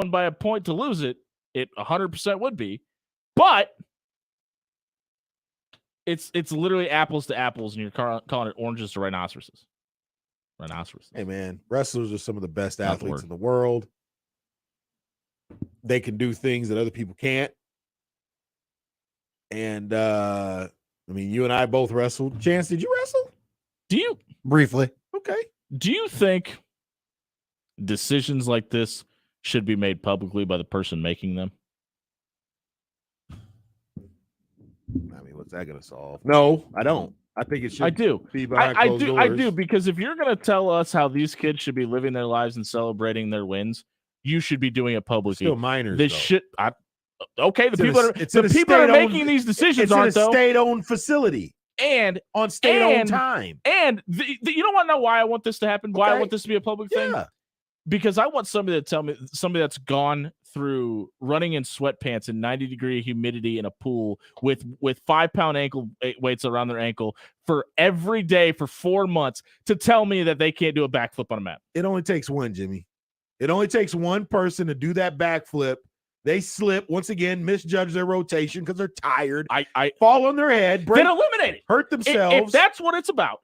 by a point to lose it, it 100% would be. But it's literally apples to apples, and you're calling it oranges to rhinoceroses. Rhinoceroses. Hey, man, wrestlers are some of the best athletes in the world. They can do things that other people can't. And, I mean, you and I both wrestled. Chance, did you wrestle? Do you? Briefly. Okay. Do you think decisions like this should be made publicly by the person making them? I mean, what's that going to solve? No, I don't. I think it should. I do. Be behind I closed do. doors. I do, because if you're going to tell us how these kids should be living their lives and celebrating their wins, you should be doing it publicly. Still minors. This shit. Okay, the people that are making these decisions it's aren't, in a though. state-owned facility And on state-owned time. And you don't want to know why I want this to happen? Why I want this to be a public thing? Because I want somebody to tell me, somebody that's gone through running in sweatpants in 90-degree humidity in a pool with 5-pound ankle weights around their ankle for every day for 4 months, to tell me that they can't do a backflip on a mat. It only takes one, Jimmy. It only takes one person to do that backflip. They slip once again, misjudge their rotation because they're tired. I fall on their head, break, then eliminate it, hurt themselves. If that's what it's about,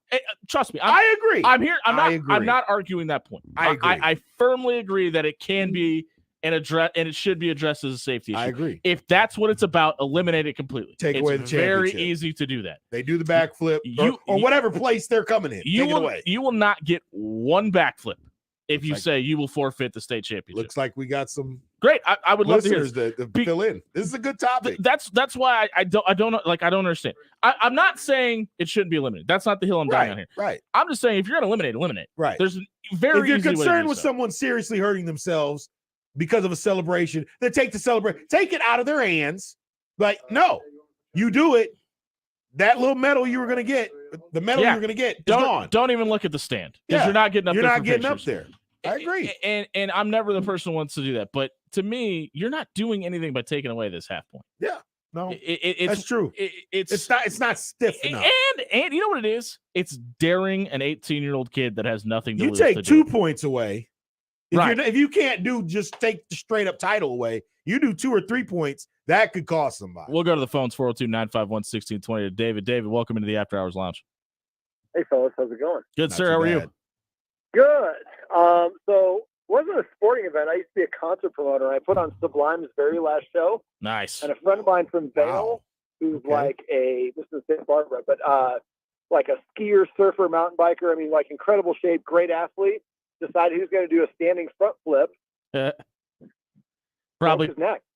trust me, I agree. I'm here. I'm not arguing that point. I agree. I firmly agree that it can be an address, and it should be addressed as a safety issue. I agree. If that's what it's about, eliminate it completely. Take away the very championship. easy to do that. They do the backflip or whatever place they're coming in. Take it away. You will not get one backflip if you say you will forfeit the state championship. Looks like we got some great. I would love to hear to fill in. This is a good topic. That's why I don't understand. I'm not saying it shouldn't be eliminated. That's not the hill I'm dying on here. Right. I'm just saying if you're going to eliminate. Right. There's a very if you're easy concerned way with someone seriously hurting themselves because of a celebration, then take it out of their hands. Like, no, you do it. That little medal you were going to get, the medal you were going to get, is gone. Don't even look at the stand, because you're not getting up there. You're not getting up there. I agree. And I'm never the person who wants to do that. But to me, you're not doing anything by taking away this half point. Yeah. No, that's true. It's not stiff enough. And you know what it is? It's daring an 18-year-old kid that has nothing to lose. You take 2 points away. If you can't just take the straight up title away, you do 2 or 3 points, that could cost somebody. We'll go to the phones, 402-951-1620 to David. David, welcome into the After Hours Lounge. Hey, fellas. How's it going? Good, sir. How are you? Good. So wasn't a sporting event. I used to be a concert promoter. I put on Sublime's very last show. Nice. And a friend of mine from Vail, who's this is Santa Barbara, but like a skier, surfer, mountain biker. I mean, like incredible shape, great athlete. Decided he was going to do a standing front flip.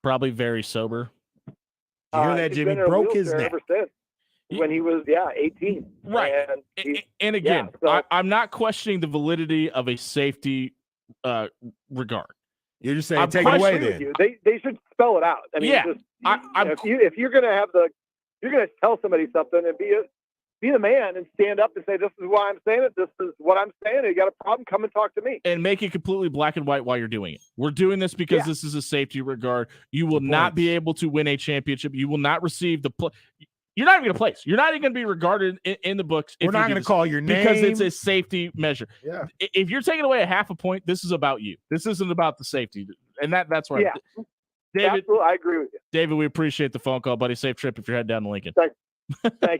Probably very sober. You hear that, Jimmy? Broke his neck ever since. When he was 18. Right. And again, I'm not questioning the validity of a safety regard. You're just saying take it away then. They should spell it out. I mean, if you're going to you're going to tell somebody something and be the man and stand up and say, this is why I'm saying it. This is what I'm saying. You got a problem? Come and talk to me. And make it completely black and white while you're doing it. We're doing this because this is a safety regard. You will not be able to win a championship. You will not receive you're not even going to place. You're not even going to be regarded in the books. We're not going to call your name because it's a safety measure. Yeah. If you're taking away a half a point, this is about you. This isn't about the safety, and that's where. Yeah. David, absolutely, I agree with you. David, we appreciate the phone call, buddy. Safe trip if you're heading down to Lincoln. Thank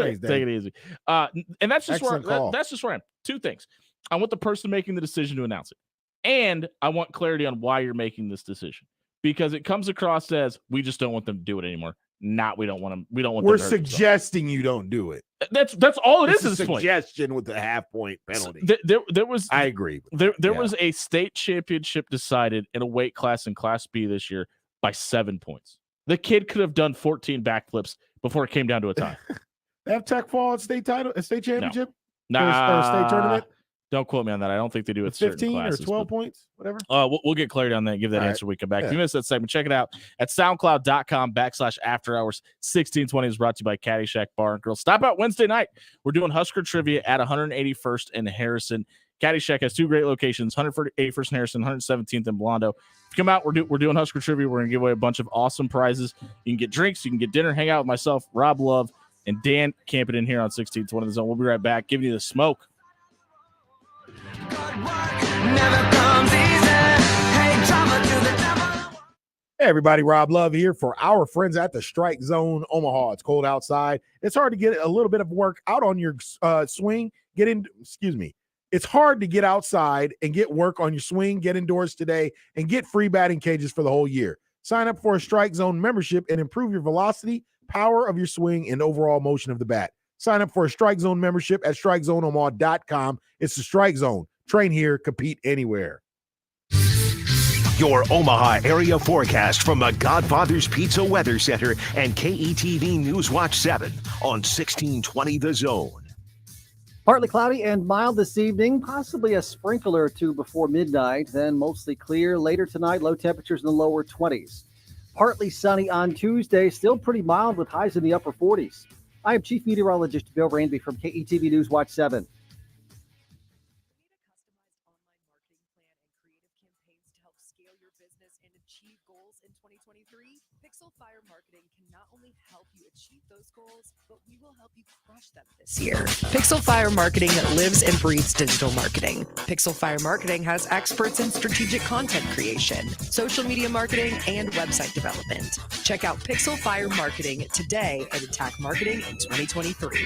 you. Take it easy. And that's just Excellent where that's just where I am. 2 things. I want the person making the decision to announce it, and I want clarity on why you're making this decision, because it comes across as we just don't want them to do it anymore. We don't want them. We don't want. We're suggesting you don't do it. That's all it is. A at this suggestion point. With the half-point penalty. There was. I agree. There was a state championship decided in a weight class in Class B this year by 7 points. The kid could have done 14 backflips before it came down to a tie. They have Tech fall at state championship? No. Or state tournament? Don't quote me on that. I don't think they do it. 15 or 12 points, whatever. We'll get clarity on that and give that answer when we come back. If you missed that segment, check it out at soundcloud.com/afterhours1620 is brought to you by Caddyshack Bar and Grill. Stop out Wednesday night. We're doing Husker Trivia at 181st and Harrison. Caddyshack has 2 great locations, 181st and Harrison, 117th and Blondo. If you come out, we're doing Husker Trivia. We're going to give away a bunch of awesome prizes. You can get drinks. You can get dinner, hang out with myself, Rob Love, and Dan camping in here on 1620 The Zone. We'll be right back, giving you the smoke. Hey everybody, Rob Love here for our friends at the Strike Zone Omaha. It's cold outside. It's hard to get a little bit of work out on your swing. It's hard to get outside and get work on your swing. Get indoors today and get free batting cages for the whole year. Sign up for a Strike Zone membership and improve your velocity, power of your swing, and overall motion of the bat. Sign up for a Strike Zone membership at StrikeZoneOmaha.com. It's the Strike Zone. Train here, compete anywhere. Your Omaha area forecast from the Godfather's Pizza Weather Center and KETV News Watch 7 on 1620 The Zone. Partly cloudy and mild this evening, possibly a sprinkle or two before midnight, then mostly clear. Later tonight, low temperatures in the lower 20s. Partly sunny on Tuesday, still pretty mild with highs in the upper 40s. I am Chief Meteorologist Bill Ranby from KETV News Watch 7. Pixel Fire Marketing can not only help you achieve those goals, but we will help you crush them this year. Pixel Fire Marketing lives and breathes digital marketing. Pixel Fire Marketing has experts in strategic content creation, social media marketing, and website development. Check out Pixel Fire Marketing today and attack marketing in 2023.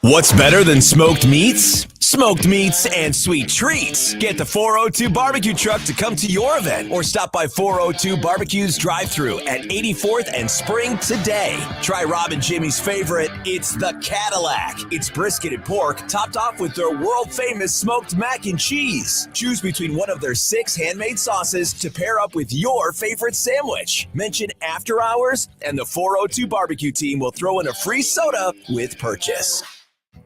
What's better than smoked meats? Smoked meats and sweet treats. Get the 402 barbecue truck to come to your event or stop by 402 Barbecue's drive-thru at 84th and Spring today. Try Rob and Jimmy's favorite, it's the Cadillac. It's brisket and pork topped off with their world-famous smoked mac and cheese. Choose between one of their 6 handmade sauces to pair up with your favorite sandwich. Mention After Hours and the 402 Barbecue team will throw in a free soda with purchase.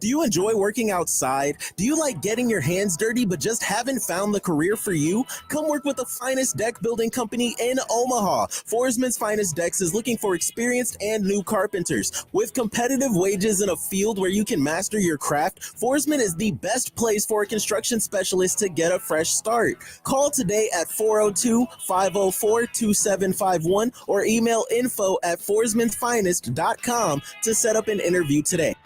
Do you enjoy working outside? Do you like getting your hands dirty but just haven't found the career for you? Come work with the finest deck building company in Omaha. Forsman's Finest Decks is looking for experienced and new carpenters. With competitive wages in a field where you can master your craft, Forsman is the best place for a construction specialist to get a fresh start. Call today at 402-504-2751 or email info@forsmansfinest.com to set up an interview today.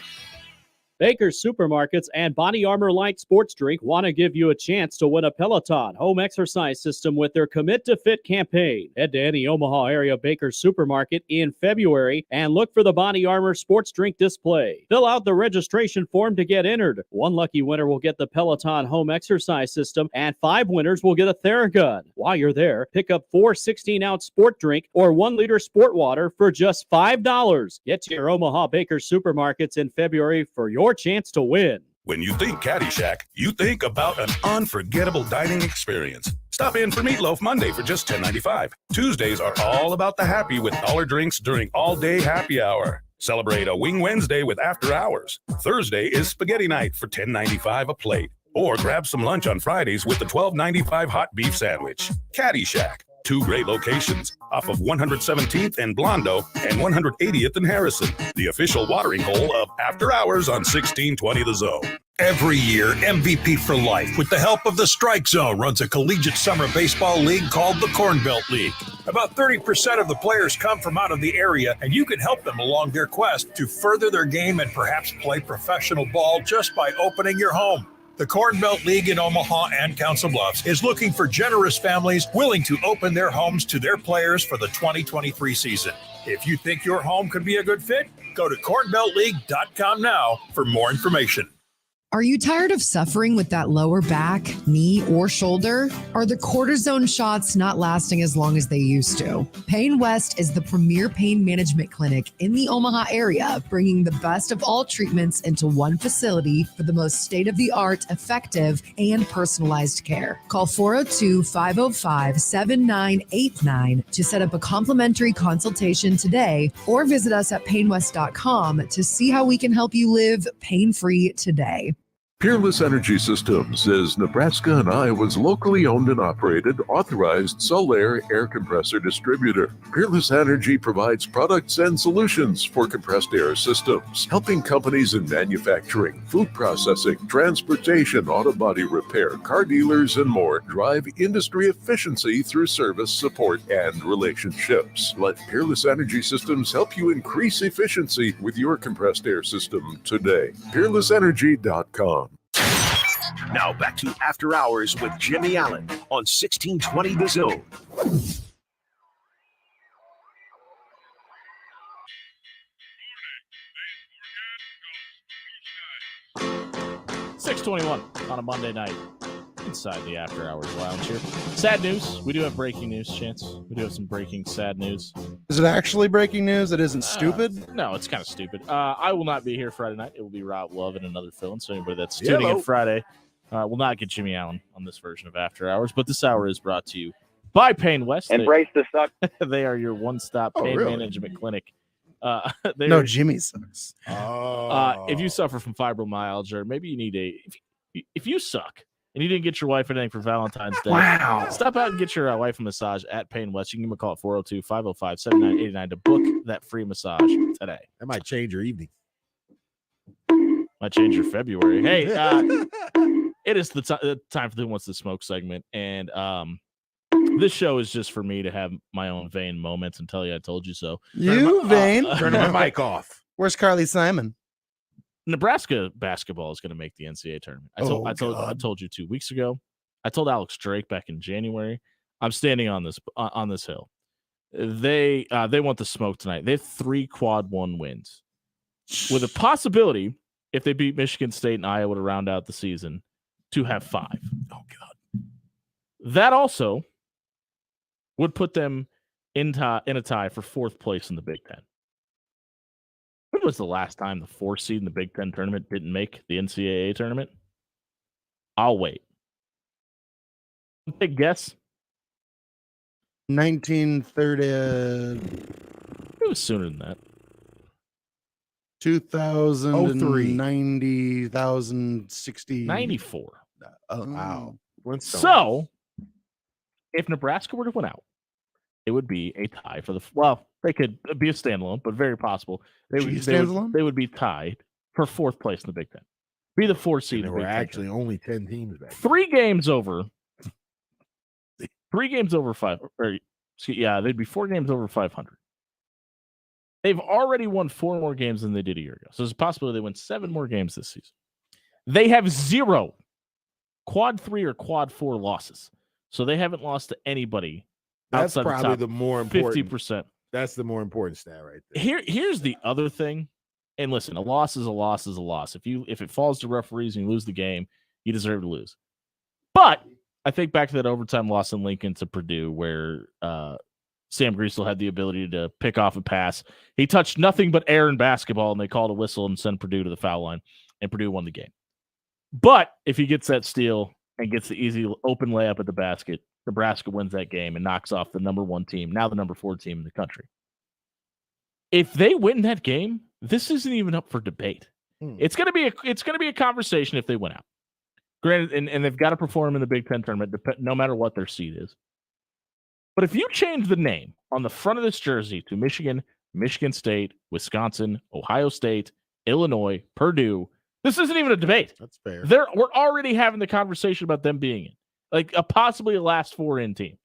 Baker's Supermarkets and Body Armor Light Sports Drink want to give you a chance to win a Peloton home exercise system with their Commit to Fit campaign. Head to any Omaha area Baker's Supermarket in February and look for the Body Armor Sports Drink display. Fill out the registration form to get entered. One lucky winner will get the Peloton home exercise system and 5 winners will get a Theragun. While you're there, pick up 4 16-ounce sport drink or 1-liter sport water for just $5. Get to your Omaha Baker's Supermarkets in February for your chance to win. When you think Caddyshack, you think about an unforgettable dining experience. Stop in for Meatloaf Monday for just $10.95. Tuesdays are all about the happy with dollar drinks during all-day happy hour. Celebrate a Wing Wednesday with After Hours. Thursday is Spaghetti Night for $10.95 a plate. Or grab some lunch on Fridays with the $12.95 hot beef sandwich. Caddyshack. 2 great locations off of 117th and Blondo and 180th and Harrison. The official watering hole of After Hours on 1620 The Zone. Every year, MVP for Life, with the help of the Strike Zone, runs a collegiate summer baseball league called the Corn Belt League. About 30% of the players come from out of the area, and you can help them along their quest to further their game and perhaps play professional ball just by opening your home. The Corn Belt League in Omaha and Council Bluffs is looking for generous families willing to open their homes to their players for the 2023 season. If you think your home could be a good fit, go to cornbeltleague.com now for more information. Are you tired of suffering with that lower back, knee, or shoulder? Are the cortisone shots not lasting as long as they used to? Pain West is the premier pain management clinic in the Omaha area, bringing the best of all treatments into one facility for the most state-of-the-art, effective, and personalized care. Call 402-505-7989 to set up a complimentary consultation today, or visit us at painwest.com to see how we can help you live pain-free today. Peerless Energy Systems is Nebraska and Iowa's locally owned and operated authorized Solaire air compressor distributor. Peerless Energy provides products and solutions for compressed air systems, helping companies in manufacturing, food processing, transportation, auto body repair, car dealers, and more drive industry efficiency through service, support, and relationships. Let Peerless Energy Systems help you increase efficiency with your compressed air system today. PeerlessEnergy.com. Now back to After Hours with Jimmy Allen on 1620 The Zone. 6:21 on a Monday night inside the After Hours Lounge here. Sad news. We do have breaking news, Chance. We do have some breaking sad news. Is it actually breaking news? It isn't stupid? No, it's kind of stupid. I will not be here Friday night. It will be Rob Love and another fill-in. So anybody that's tuning in Friday will not get Jimmy Allen on this version of After Hours. But this hour is brought to you by Pain West. Embrace the suck. They are your one-stop pain management clinic. No, Jimmy sucks. If you suffer from fibromyalgia, or maybe you need if you suck and you didn't get your wife anything for Valentine's Day, stop out and get your wife a massage at Pain West. You can give them a call at 402-505-7989 to book that free massage today. That might change your evening. Might change your February. Hey, it is the time for the Who Wants to Smoke segment, and this show is just for me to have my own vain moments and tell you I told you so. You vain? Turn my mic off. Where's Carly Simon? Nebraska basketball is going to make the NCAA tournament. I told you 2 weeks ago. I told Alex Drake back in January. I'm standing on this hill. They want the smoke tonight. They have 3 quad 1 wins, with a possibility, if they beat Michigan State and Iowa to round out the season, to have 5. Oh God! That also would put them in a tie for 4th place in the Big Ten. When was the last time the 4th seed in the Big Ten tournament didn't make the NCAA tournament? I'll wait. Big guess. 1930. It was sooner than that. 2003. 90,060. 94. Wow. So, if Nebraska were to win out, it would be a tie for they could be a standalone, but very possible. They would be tied for 4th place in the Big Ten. Be the 4th seed. There were actually only 10 teams back. 3 games over. 3 games over 5. They'd be 4 games over 500. They've already won 4 more games than they did a year ago. So there's a possibility they win 7 more games this season. They have 0 quad 3 or quad 4 losses. So they haven't lost to anybody. That's probably the more important 50%. That's the more important stat right there. Here's the other thing. And listen, a loss is a loss is a loss. If it falls to referees and you lose the game, you deserve to lose. But I think back to that overtime loss in Lincoln to Purdue where Sam Greasel had the ability to pick off a pass. He touched nothing but air in basketball, and they called a whistle and sent Purdue to the foul line, and Purdue won the game. But if he gets that steal and gets the easy open layup at the basket, Nebraska wins that game and knocks off the number 1 team, now the number 4 team in the country. If they win that game, this isn't even up for debate. It's going to be a conversation if they win out. Granted, and they've got to perform in the Big Ten tournament, no matter what their seed is. But if you change the name on the front of this jersey to Michigan, Michigan State, Wisconsin, Ohio State, Illinois, Purdue, this isn't even a debate. That's fair. We're already having the conversation about them being in. Like possibly a last 4 in team.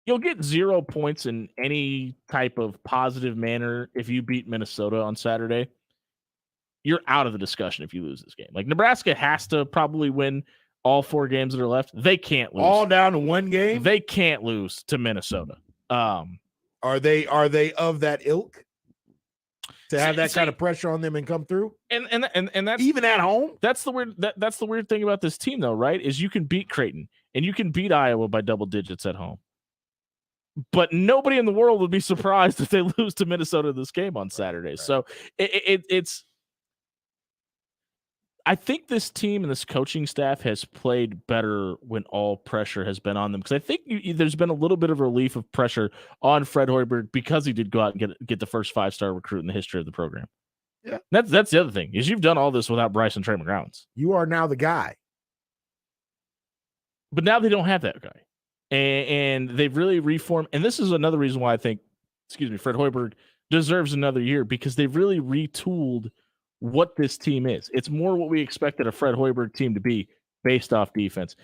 You'll get 0 points in any type of positive manner if you beat Minnesota on Saturday. You're out of the discussion if you lose this game. Like Nebraska has to probably win all 4 games that are left. They can't lose. All down to 1 game? They can't lose to Minnesota. Are they of that ilk? To have that kind of pressure on them and come through, and that's even at home. That's the weird thing about this team, though, right? Is you can beat Creighton and you can beat Iowa by double digits at home, but nobody in the world would be surprised if they lose to Minnesota this game on Saturday. Right. So it's. I think this team and this coaching staff has played better when all pressure has been on them, because I think there's been a little bit of relief of pressure on Fred Hoiberg because he did go out and get the first 5-star recruit in the history of the program. Yeah, that's the other thing is you've done all this without Bryson Trey McGowens. You are now the guy, but now they don't have that guy, and they've really reformed. And this is another reason why I think, Fred Hoiberg deserves another year, because they've really retooled what this team is. It's more what we expected a Fred Hoiberg team to be based off defense.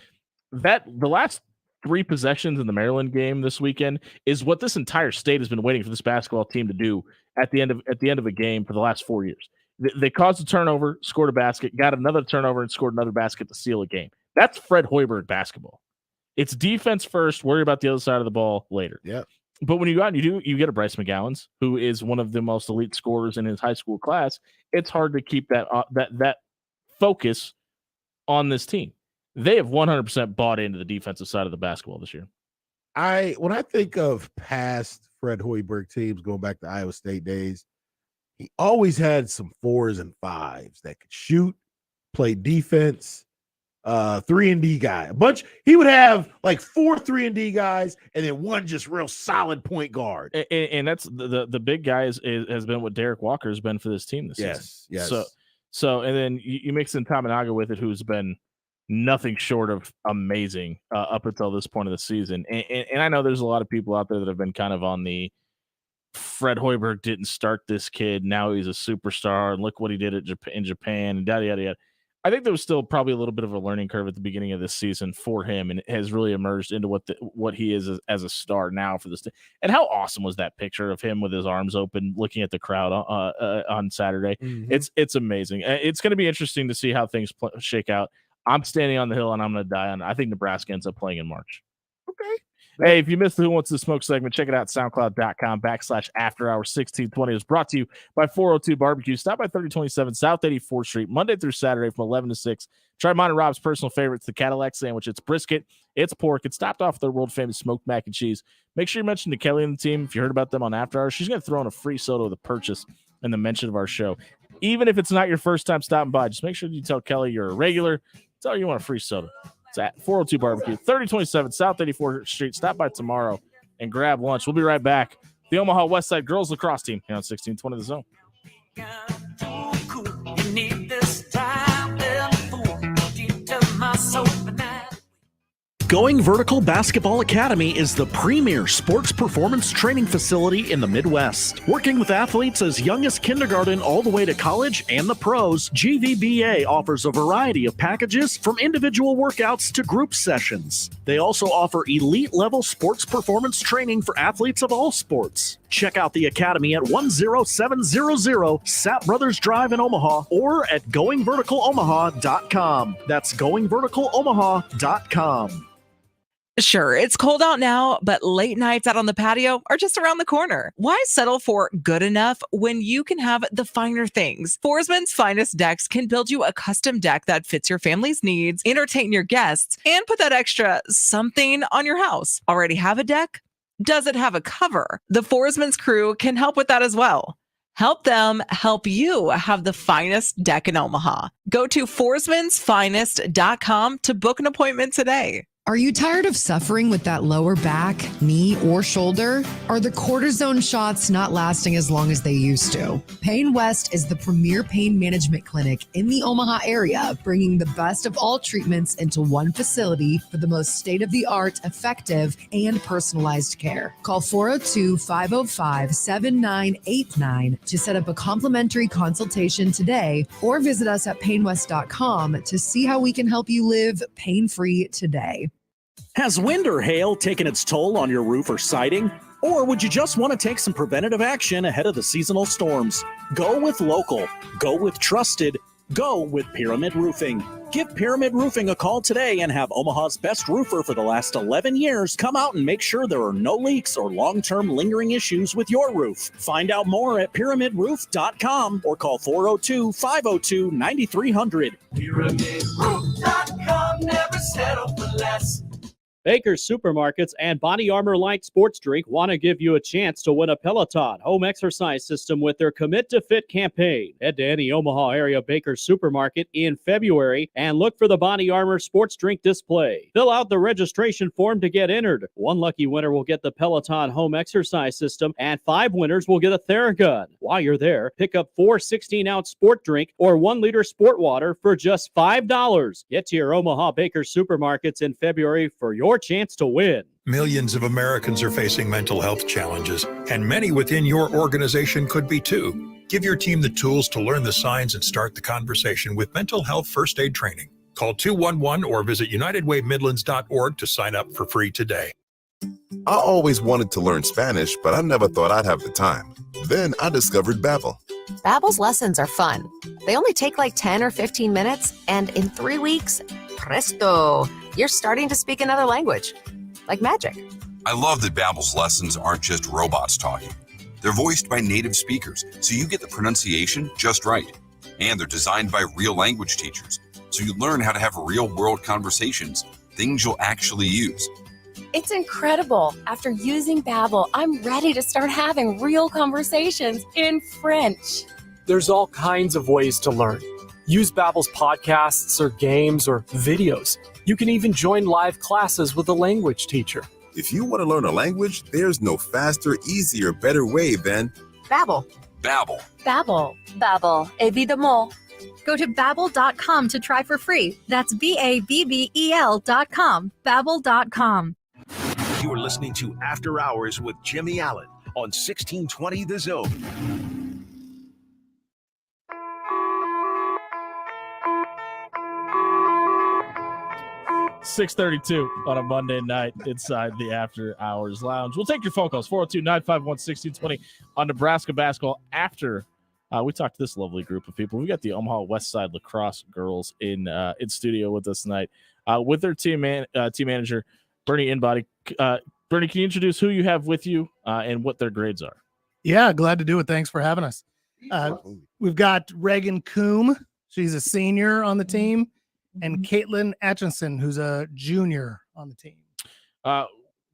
That the last 3 possessions in the Maryland game this weekend is what this entire state has been waiting for this basketball team to do at the end of a game for the last 4 years. They caused a turnover, scored a basket, got another turnover, and scored another basket to seal a game. That's Fred Hoiberg basketball. It's defense first, worry about the other side of the ball later. Yeah. But when you go out and you get a Bryce McGowens, who is one of the most elite scorers in his high school class, it's hard to keep that focus on this team. They have 100% bought into the defensive side of the basketball this year. When I think of past Fred Hoiberg teams going back to Iowa State days, he always had some 4s and 5s that could shoot, play defense, 3-and-D guy. A bunch. He would have like 4 3-and-D guys and then one just real solid point guard. And that's the big guy has been what Derek Walker has been for this team this season. Yes. So and then you mix in Tamanaga with it, who's been nothing short of amazing up until this point of the season. And I know there's a lot of people out there that have been kind of on the Fred Hoiberg didn't start this kid. Now he's a superstar, and look what he did in Japan, and yada, yada, yada. I think there was still probably a little bit of a learning curve at the beginning of this season for him, and it has really emerged into what he is as a star now for this team. And how awesome was that picture of him with his arms open looking at the crowd on Saturday? Mm-hmm. It's amazing. It's going to be interesting to see how things shake out. I'm standing on the hill, and I'm going to die on it. I think Nebraska ends up playing in March. Okay. Hey, if you missed the Who Wants to Smoke segment, check it out, SoundCloud.com/AfterHours1620. It's brought to you by 402 Barbecue. Stop by 3027 South 84th Street, Monday through Saturday from 11 to 6. Try mine and Rob's personal favorites, the Cadillac Sandwich. It's brisket, it's pork, it's topped off with their world-famous smoked mac and cheese. Make sure you mention to Kelly and the team, if you heard about them on After Hours, she's going to throw in a free soda with a purchase in the mention of our show. Even if it's not your first time stopping by, just make sure you tell Kelly you're a regular. Tell her you want a free soda. It's at 402 Barbecue, 3027 South 84th Street. Stop by tomorrow and grab lunch. We'll be right back. The Omaha Westside Girls Lacrosse Team here on 1620 The Zone. Going Vertical Basketball Academy is the premier sports performance training facility in the Midwest. Working with athletes as young as kindergarten all the way to college and the pros, GVBA offers a variety of packages from individual workouts to group sessions. They also offer elite-level sports performance training for athletes of all sports. Check out the academy at 10700 Sapp Brothers Drive in Omaha or at goingverticalomaha.com. That's goingverticalomaha.com. Sure, it's cold out now, but late nights out on the patio are just around the corner. Why settle for good enough when you can have the finer things? Forsman's Finest Decks can build you a custom deck that fits your family's needs, entertain your guests, and put that extra something on your house. Already have a deck? Does it have a cover? The Forsman's crew can help with that as well. Help them help you have the finest deck in Omaha. Go to forsmansfinest.com to book an appointment today. Are you tired of suffering with that lower back, knee, or shoulder? Are the cortisone shots not lasting as long as they used to? Pain West is the premier pain management clinic in the Omaha area, bringing the best of all treatments into one facility for the most state-of-the-art, effective, and personalized care. Call 402-505-7989 to set up a complimentary consultation today, or visit us at painwest.com to see how we can help you live pain-free today. Has wind or hail taken its toll on your roof or siding? Or would you just want to take some preventative action ahead of the seasonal storms? Go with local. Go with trusted. Go with Pyramid Roofing. Give Pyramid Roofing a call today and have Omaha's best roofer for the last 11 years come out and make sure there are no leaks or long-term lingering issues with your roof. Find out more at pyramidroof.com or call 402-502-9300. PyramidRoof.com, never settle for less. Baker's Supermarkets and Body Armor Light Sports Drink want to give you a chance to win a Peloton home exercise system with their Commit to Fit campaign. Head to any Omaha area Baker's Supermarket in February and look for the Body Armor Sports Drink display. Fill out the registration form to get entered. One lucky winner will get the Peloton home exercise system, and 5 winners will get a Theragun. While you're there, pick up 4 16-ounce sport drink or 1-liter sport water for just $5. Get to your Omaha Baker's Supermarkets in February for your chance to win. Millions of Americans are facing mental health challenges, and many within your organization could be too. Give your team the tools to learn the signs and start the conversation with mental health first aid training. Call 211 or visit UnitedWayMidlands.org to sign up for free today. I always wanted to learn Spanish, but I never thought I'd have the time. Then I discovered Babbel. Babbel's lessons are fun. They only take like 10 or 15 minutes, and in 3 weeks, presto, you're starting to speak another language. Like magic. I love that Babbel's lessons aren't just robots talking. They're voiced by native speakers, so you get the pronunciation just right. And they're designed by real language teachers, so you learn how to have real-world conversations, things you'll actually use. It's incredible. After using Babbel, I'm ready to start having real conversations in French. There's all kinds of ways to learn. Use Babbel's podcasts or games or videos. You can even join live classes with a language teacher. If you want to learn a language, there's no faster, easier, better way than Babbel. Babbel. Babbel. Babbel. Évidemment. Go to Babbel.com to try for free. That's BABBEL.com. Babbel.com. You are listening to After Hours with Jimmy Allen on 1620 The Zone. .632 on a Monday night inside the After Hours Lounge. We'll take your phone calls, 402-951-1620 on Nebraska basketball. After we talked to this lovely group of people, we got the Omaha West Side lacrosse girls in studio with us tonight with their team manager, Bernie Inbody. Bernie, can you introduce who you have with you and what their grades are? Yeah, glad to do it. Thanks for having us. We've got Reagan Coombe. She's a senior on the team. And Caitlin Atchison, who's a junior on the team.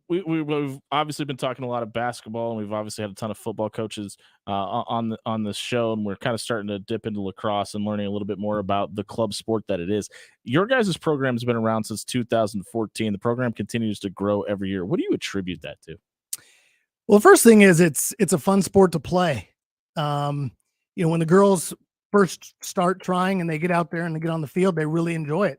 We've obviously been talking a lot of basketball, and we've obviously had a ton of football coaches on the show, and we're kind of starting to dip into lacrosse and learning a little bit more about the club sport that it is. Your guys' program has been around since 2014. The program continues to grow every year. What do you attribute that to? Well, the first thing is it's a fun sport to play. When the girls first start trying and they get out there and they get on the field, they really enjoy it.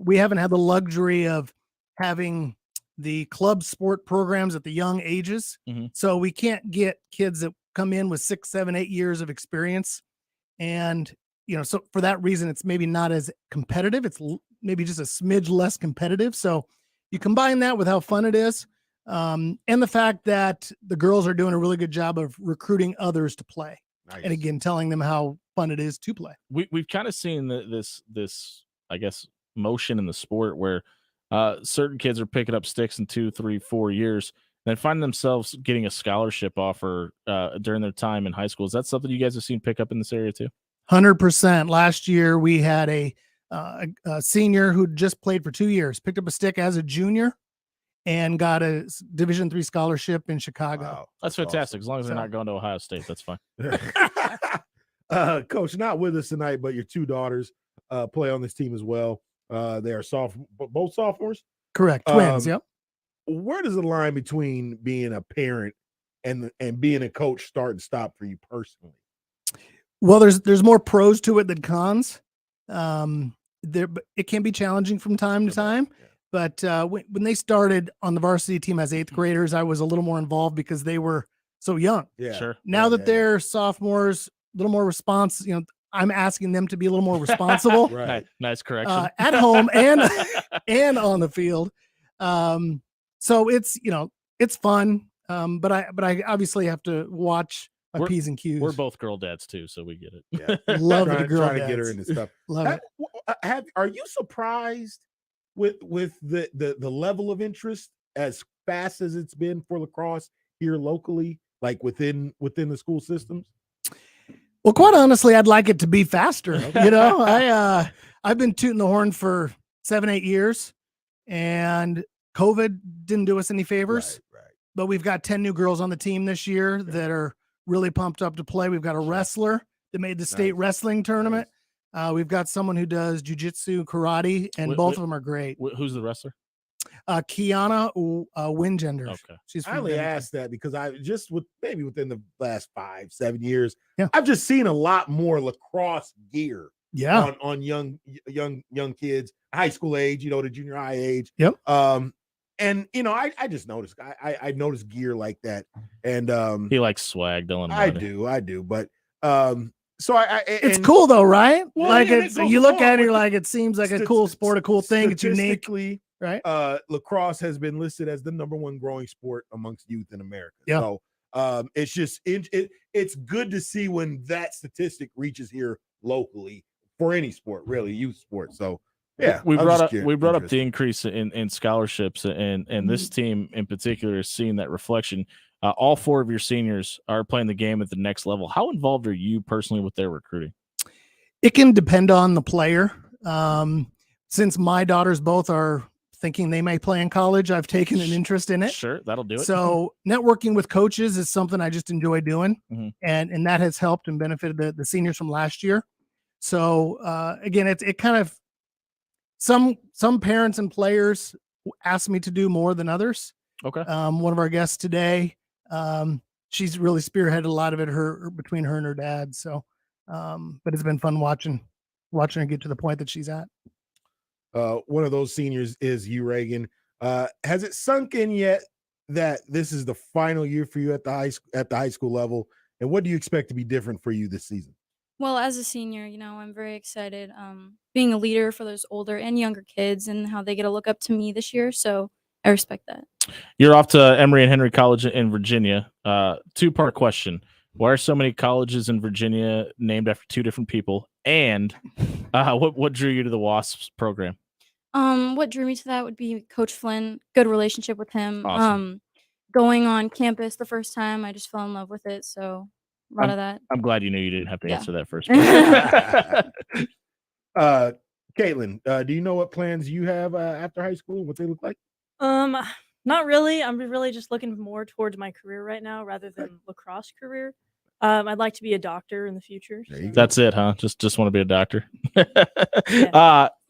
We haven't had the luxury of having the club sport programs at the young ages. So we can't get kids that come in with 6, 7, 8 years of experience. And, so for that reason, it's maybe not as competitive. It's maybe just a smidge less competitive. So you combine that with how fun it is. And the fact that the girls are doing a really good job of recruiting others to play. Nice. And again, telling them how fun it is to play. We've kind of seen this, I guess, motion in the sport where certain kids are picking up sticks in 2, 3, 4 years and then find themselves getting a scholarship offer during their time in high school. Is that something you guys have seen pick up in this area too? 100%. Last year we had a senior who just played for 2 years, picked up a stick as a junior, and got a Division III scholarship in Chicago. Wow, that's fantastic. Awesome. As long as they're not going to Ohio State, that's fine. Coach, not with us tonight, but your two daughters play on this team as well. They are both sophomores? Correct. Twins, yep. Where does the line between being a parent and being a coach start and stop for you personally? Well, there's more pros to it than cons. It can be challenging from time to time. Yeah. But when they started on the varsity team as 8th graders, I was a little more involved because they were so young. Yeah, sure. Now that they're sophomores, a little more response. I'm asking them to be a little more responsible. Right. Nice correction. At home and on the field. So it's it's fun. But I obviously have to watch my P's and Q's. We're both girl dads too, so we get it. Yeah. Love the girl trying dads. to get her into stuff. Love it. Are you surprised with the level of interest as fast as it's been for lacrosse here locally, like within the school systems? Well, quite honestly, I'd like it to be faster. I've been tooting the horn for 7, 8 years, and COVID didn't do us any favors. Right. But we've got 10 new girls on the team this year that are really pumped up to play. We've got a wrestler that made the state wrestling tournament. We've got someone who does jujitsu, karate, and both of them are great. Who's the wrestler? Kiana Wingender. Okay. I only asked that because I just within the last 5, 7 years, yeah, I've just seen a lot more lacrosse gear. Yeah. On young kids, high school age, the junior high age. Yep. And I just noticed I noticed gear like that. And he likes swag, Dylan. I do. But so it's cool though, right? Well, like yeah, it's you look at it, you're like, it seems like a cool sport, a cool thing. It's unique, right? Lacrosse has been listed as the #1 growing sport amongst youth in America. Yeah. So It's just it's good to see when that statistic reaches here locally for any sport, really, youth sport. So yeah, we brought up the increase in scholarships, and this team in particular is seeing that reflection. All 4 of your seniors are playing the game at the next level. How involved are you personally with their recruiting? It can depend on the player. Since my daughters both are thinking they may play in college, I've taken an interest in it. Sure, that'll do it. So networking with coaches is something I just enjoy doing, Mm-hmm. and that has helped and benefited the seniors from last year. So again, it kind of some parents and players ask me to do more than others. Okay. One of our guests today, she's really spearheaded a lot of it between her and her dad. So, but it's been fun watching her get to the point that she's at. One of those seniors is you, Reagan. Has it sunk in yet that this is the final year for you at the high school level? And what do you expect to be different for you this season? Well, as a senior, I'm very excited being a leader for those older and younger kids and how they get to look up to me this year. So I respect that. You're off to Emory and Henry College in Virginia. 2-part question. Why are so many colleges in Virginia named after 2 different people? And what drew you to the Wasps program? What drew me to that would be Coach Flynn. Good relationship with him. Awesome. Going on campus the first time, I just fell in love with it. So a lot of that. I'm glad you knew you didn't have to answer that first. Caitlin, do you know what plans you have after high school? What they look like? Not really. I'm really just looking more towards my career right now rather than lacrosse career. I'd like to be a doctor in the future. So. That's it, huh? Just want to be a doctor.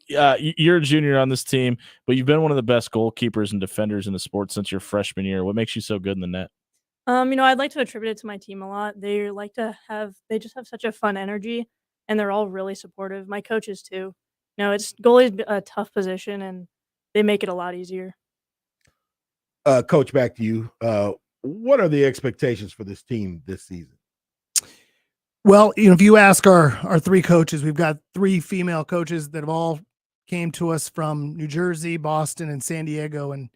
You're a junior on this team, but you've been one of the best goalkeepers and defenders in the sport since your freshman year. What makes you so good in the net? I'd like to attribute it to my team a lot. They just have such a fun energy, and they're all really supportive. My coaches too. It's goalie's a tough position, and they make it a lot easier. Coach, back to you. What are the expectations for this team this season? Well, if you ask our 3 coaches, we've got 3 female coaches that have all came to us from New Jersey, Boston, and San Diego, and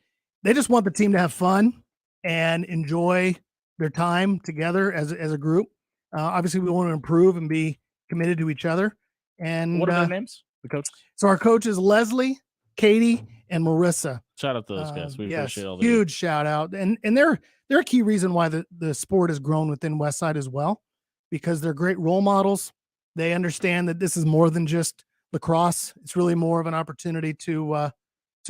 they just want the team to have fun and enjoy their time together as a group. Obviously, we want to improve and be committed to each other. And what are their names? The coaches. So our coaches, Leslie, Katie, and Marissa. Shout out to those guys. We appreciate all the huge shout out. And they're a key reason why the sport has grown within Westside as well, because they're great role models. They understand that this is more than just lacrosse. It's really more of an opportunity to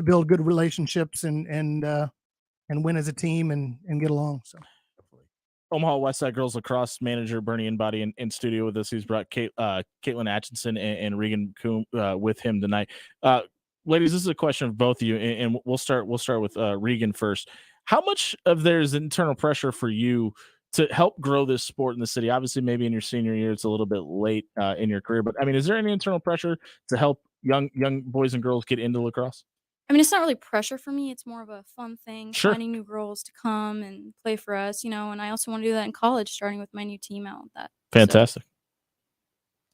build good relationships and win as a team and get along. So Omaha Westside Girls Lacrosse manager Bernie Inbody in studio with us. He's brought Caitlin Atchison and Regan Coombe with him tonight. Ladies, this is a question of both of you, and we'll start with Regan first. How much of there's internal pressure for you to help grow this sport in the city? Obviously, maybe in your senior year, it's a little bit late in your career, but I mean, is there any internal pressure to help young boys and girls get into lacrosse? I mean, it's not really pressure for me. It's more of a fun thing, Sure. finding new girls to come and play for us, and I also want to do that in college, starting with my new team out. Fantastic.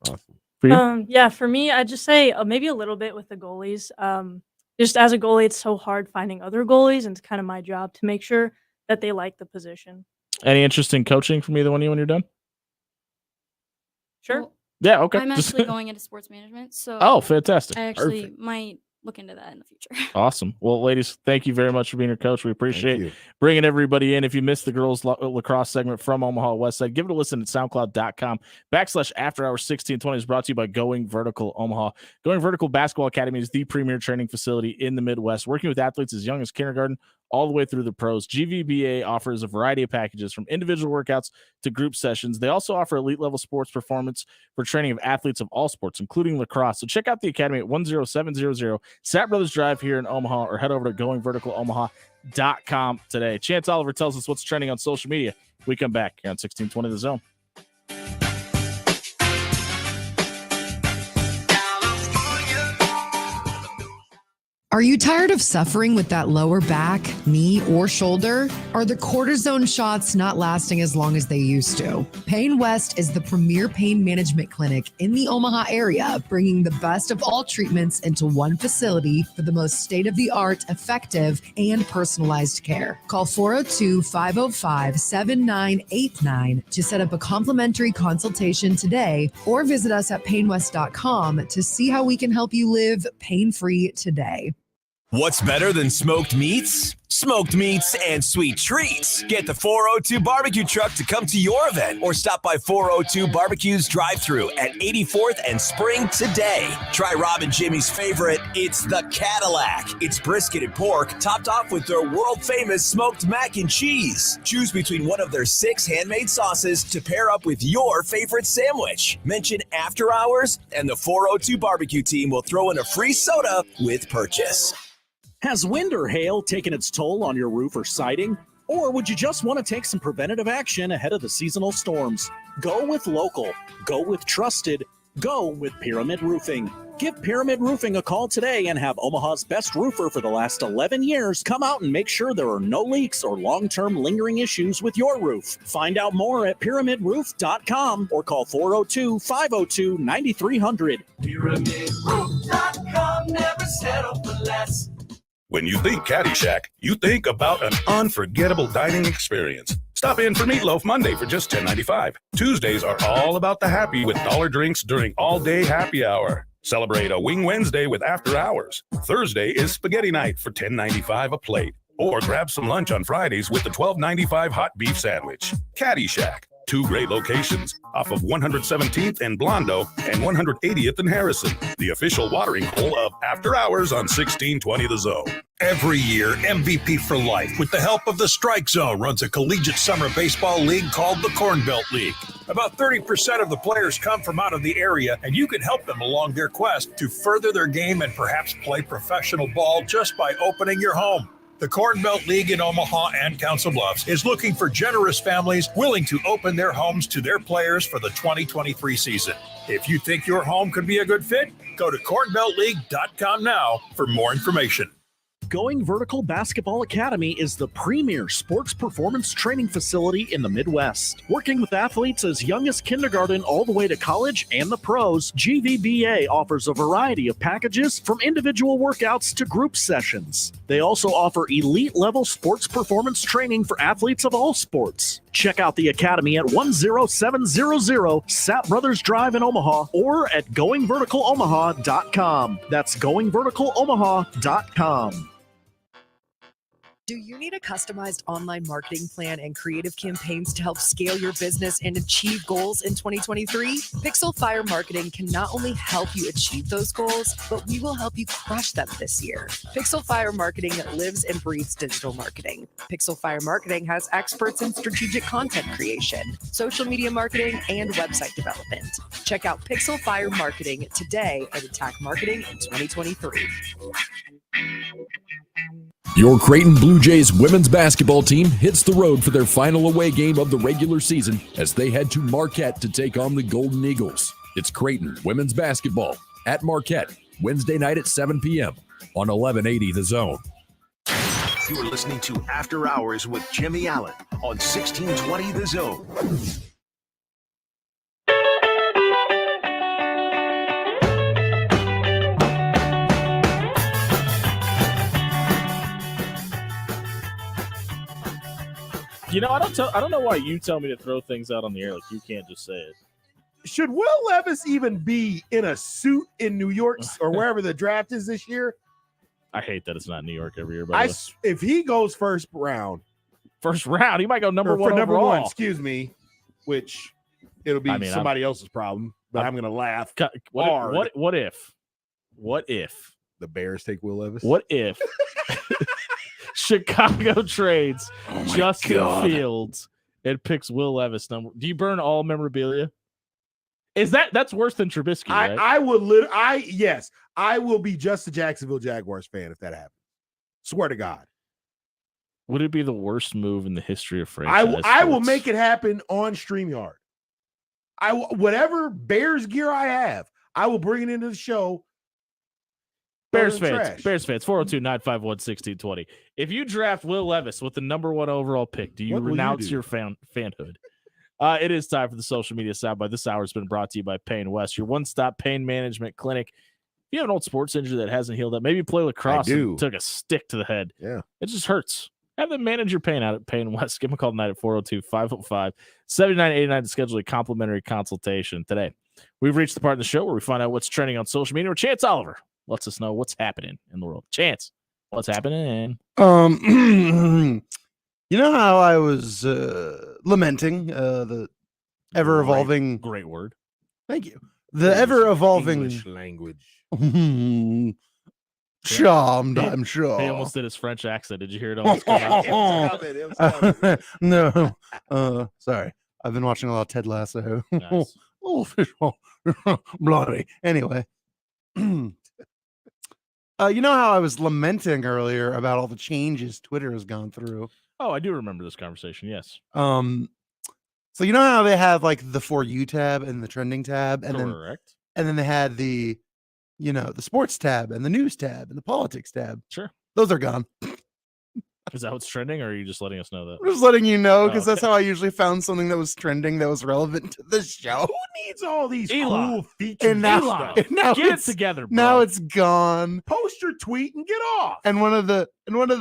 Awesome. For you? Yeah, for me, I'd just say maybe a little bit with the goalies. Just as a goalie, it's so hard finding other goalies, and it's kind of my job to make sure that they like the position. Any interest in coaching from either one of you when you're done? Sure. Well, Yeah, okay. I'm actually going into sports management, so Oh, fantastic. I actually Perfect. might look into that in the future. Awesome. Well, ladies, thank you very much for being your coach. We appreciate you. bringing everybody in. If you missed the girls lacrosse segment from Omaha Westside, give it a listen at soundcloud.com/afterhours1620 is brought to you by Going Vertical Omaha. Going Vertical Basketball Academy is the premier training facility in the Midwest, working with athletes as young as kindergarten all the way through the pros. GVBA offers a variety of packages from individual workouts to group sessions. They also offer elite level sports performance for training of athletes of all sports, including lacrosse. So check out the academy at 10700 Sat Brothers Drive here in Omaha, or head over to goingverticalomaha.com today. Chance Oliver tells us what's trending on social media. We come back here on 1620 The Zone. Are you tired of suffering with that lower back, knee, or shoulder? Are the cortisone shots not lasting as long as they used to? Pain West is the premier pain management clinic in the Omaha area, bringing the best of all treatments into one facility for the most state-of-the-art, effective, and personalized care. Call 402-505-7989 to set up a complimentary consultation today, or visit us at painwest.com to see how we can help you live pain-free today. What's better than smoked meats? Smoked meats and sweet treats. Get the 402 barbecue truck to come to your event or stop by 402 Barbecue's drive-thru at 84th and Spring today. Try Rob and Jimmy's favorite, it's the Cadillac. It's brisket and pork topped off with their world-famous smoked mac and cheese. Choose between one of their 6 handmade sauces to pair up with your favorite sandwich. Mention After Hours and the 402 Barbecue team will throw in a free soda with purchase. Has wind or hail taken its toll on your roof or siding? Or would you just want to take some preventative action ahead of the seasonal storms? Go with local. Go with trusted. Go with Pyramid Roofing. Give Pyramid Roofing a call today and have Omaha's best roofer for the last 11 years come out and make sure there are no leaks or long-term lingering issues with your roof. Find out more at pyramidroof.com or call 402-502-9300. PyramidRoof.com, never settle for less. When you think Caddyshack, you think about an unforgettable dining experience. Stop in for Meatloaf Monday for just $10.95. Tuesdays are all about the happy with dollar drinks during all-day happy hour. Celebrate a Wing Wednesday with After Hours. Thursday is Spaghetti Night for $10.95 a plate. Or grab some lunch on Fridays with the $12.95 hot beef sandwich. Caddyshack. 2 great locations off of 117th and Blondo and 180th and Harrison. The official watering hole of After Hours on 1620 The Zone. Every year, MVP for Life, with the help of the Strike Zone, runs a collegiate summer baseball league called the Corn Belt League. About 30% of the players come from out of the area, and you can help them along their quest to further their game and perhaps play professional ball just by opening your home. The Corn Belt League in Omaha and Council Bluffs is looking for generous families willing to open their homes to their players for the 2023 season. If you think your home could be a good fit, go to cornbeltleague.com now for more information. Going Vertical Basketball Academy is the premier sports performance training facility in the Midwest. Working with athletes as young as kindergarten all the way to college and the pros, GVBA offers a variety of packages from individual workouts to group sessions. They also offer elite-level sports performance training for athletes of all sports. Check out the academy at 10700 Sap Brothers Drive in Omaha or at goingverticalomaha.com. That's goingverticalomaha.com. Do you need a customized online marketing plan and creative campaigns to help scale your business and achieve goals in 2023? Pixel Fire Marketing can not only help you achieve those goals, but we will help you crush them this year. Pixel Fire Marketing lives and breathes digital marketing. Pixel Fire Marketing has experts in strategic content creation, social media marketing, and website development. Check out Pixel Fire Marketing today and attack marketing in 2023. Your Creighton Blue Jays women's basketball team hits the road for their final away game of the regular season as they head to Marquette to take on the Golden Eagles. It's Creighton women's basketball at Marquette, Wednesday night at 7 p.m. on 1180 The Zone. You're listening to After Hours with Jimmy Allen on 1620 The Zone. You know, I don't know why you tell me to throw things out on the air. Like, you can't just say it. Should Will Levis even be in a suit in New York or wherever the draft is this year? I hate that it's not New York every year. If he goes first round, he might go number one overall. Excuse me, which it'll be somebody else's problem. But I'm going to laugh. What if the Bears take Will Levis? What if Chicago trades Justin Fields and picks Will Levis number? Do you burn all memorabilia? That's worse than Trubisky, right? I will be just a Jacksonville Jaguars fan if that happens. Swear to God. Would it be the worst move in the history of franchise? I will make it happen on StreamYard. Whatever Bears gear I have, I will bring it into the show. Bears Throw it in the fans, trash. Bears fans, 402-951-1620. If you draft Will Levis with the number 1 overall pick, do you What will you renounce do? your fanhood? It is time for the social media soundbite. This hour has been brought to you by Pain West, your one-stop pain management clinic. If you have an old sports injury that hasn't healed up, maybe you play lacrosse and took a stick to the head. Yeah. It just hurts. Have them manage your pain out at Pain West. Give them a call tonight at 402-505-7989 to schedule a complimentary consultation today. We've reached the part of the show where we find out what's trending on social media. Where Chance Oliver lets us know what's happening in the world. Chance, what's happening? You know how I was lamenting the ever-evolving... Great word. Thank you. The ever-evolving... English language. Charmed, I'm sure. He almost did his French accent. Did you hear it almost come out? No. Sorry. I've been watching a lot of Ted Lasso. Nice. Oh, fish. Bloody. Anyway. You know how I was lamenting earlier about all the changes Twitter has gone through? Oh, I do remember this conversation. Yes. So you know how they have like the For You tab and the trending tab, and Correct. then they had the, the sports tab and the news tab and the politics tab. Sure. Those are gone. Is that what's trending, or are you just letting us know that? I'm just letting you know because Oh, that's how I usually found something that was trending that was relevant to the show. Who needs all these Elon. cool features? And now, Elon, and now get it it's together, bro. Now it's gone. Post your tweet and get off. And one of the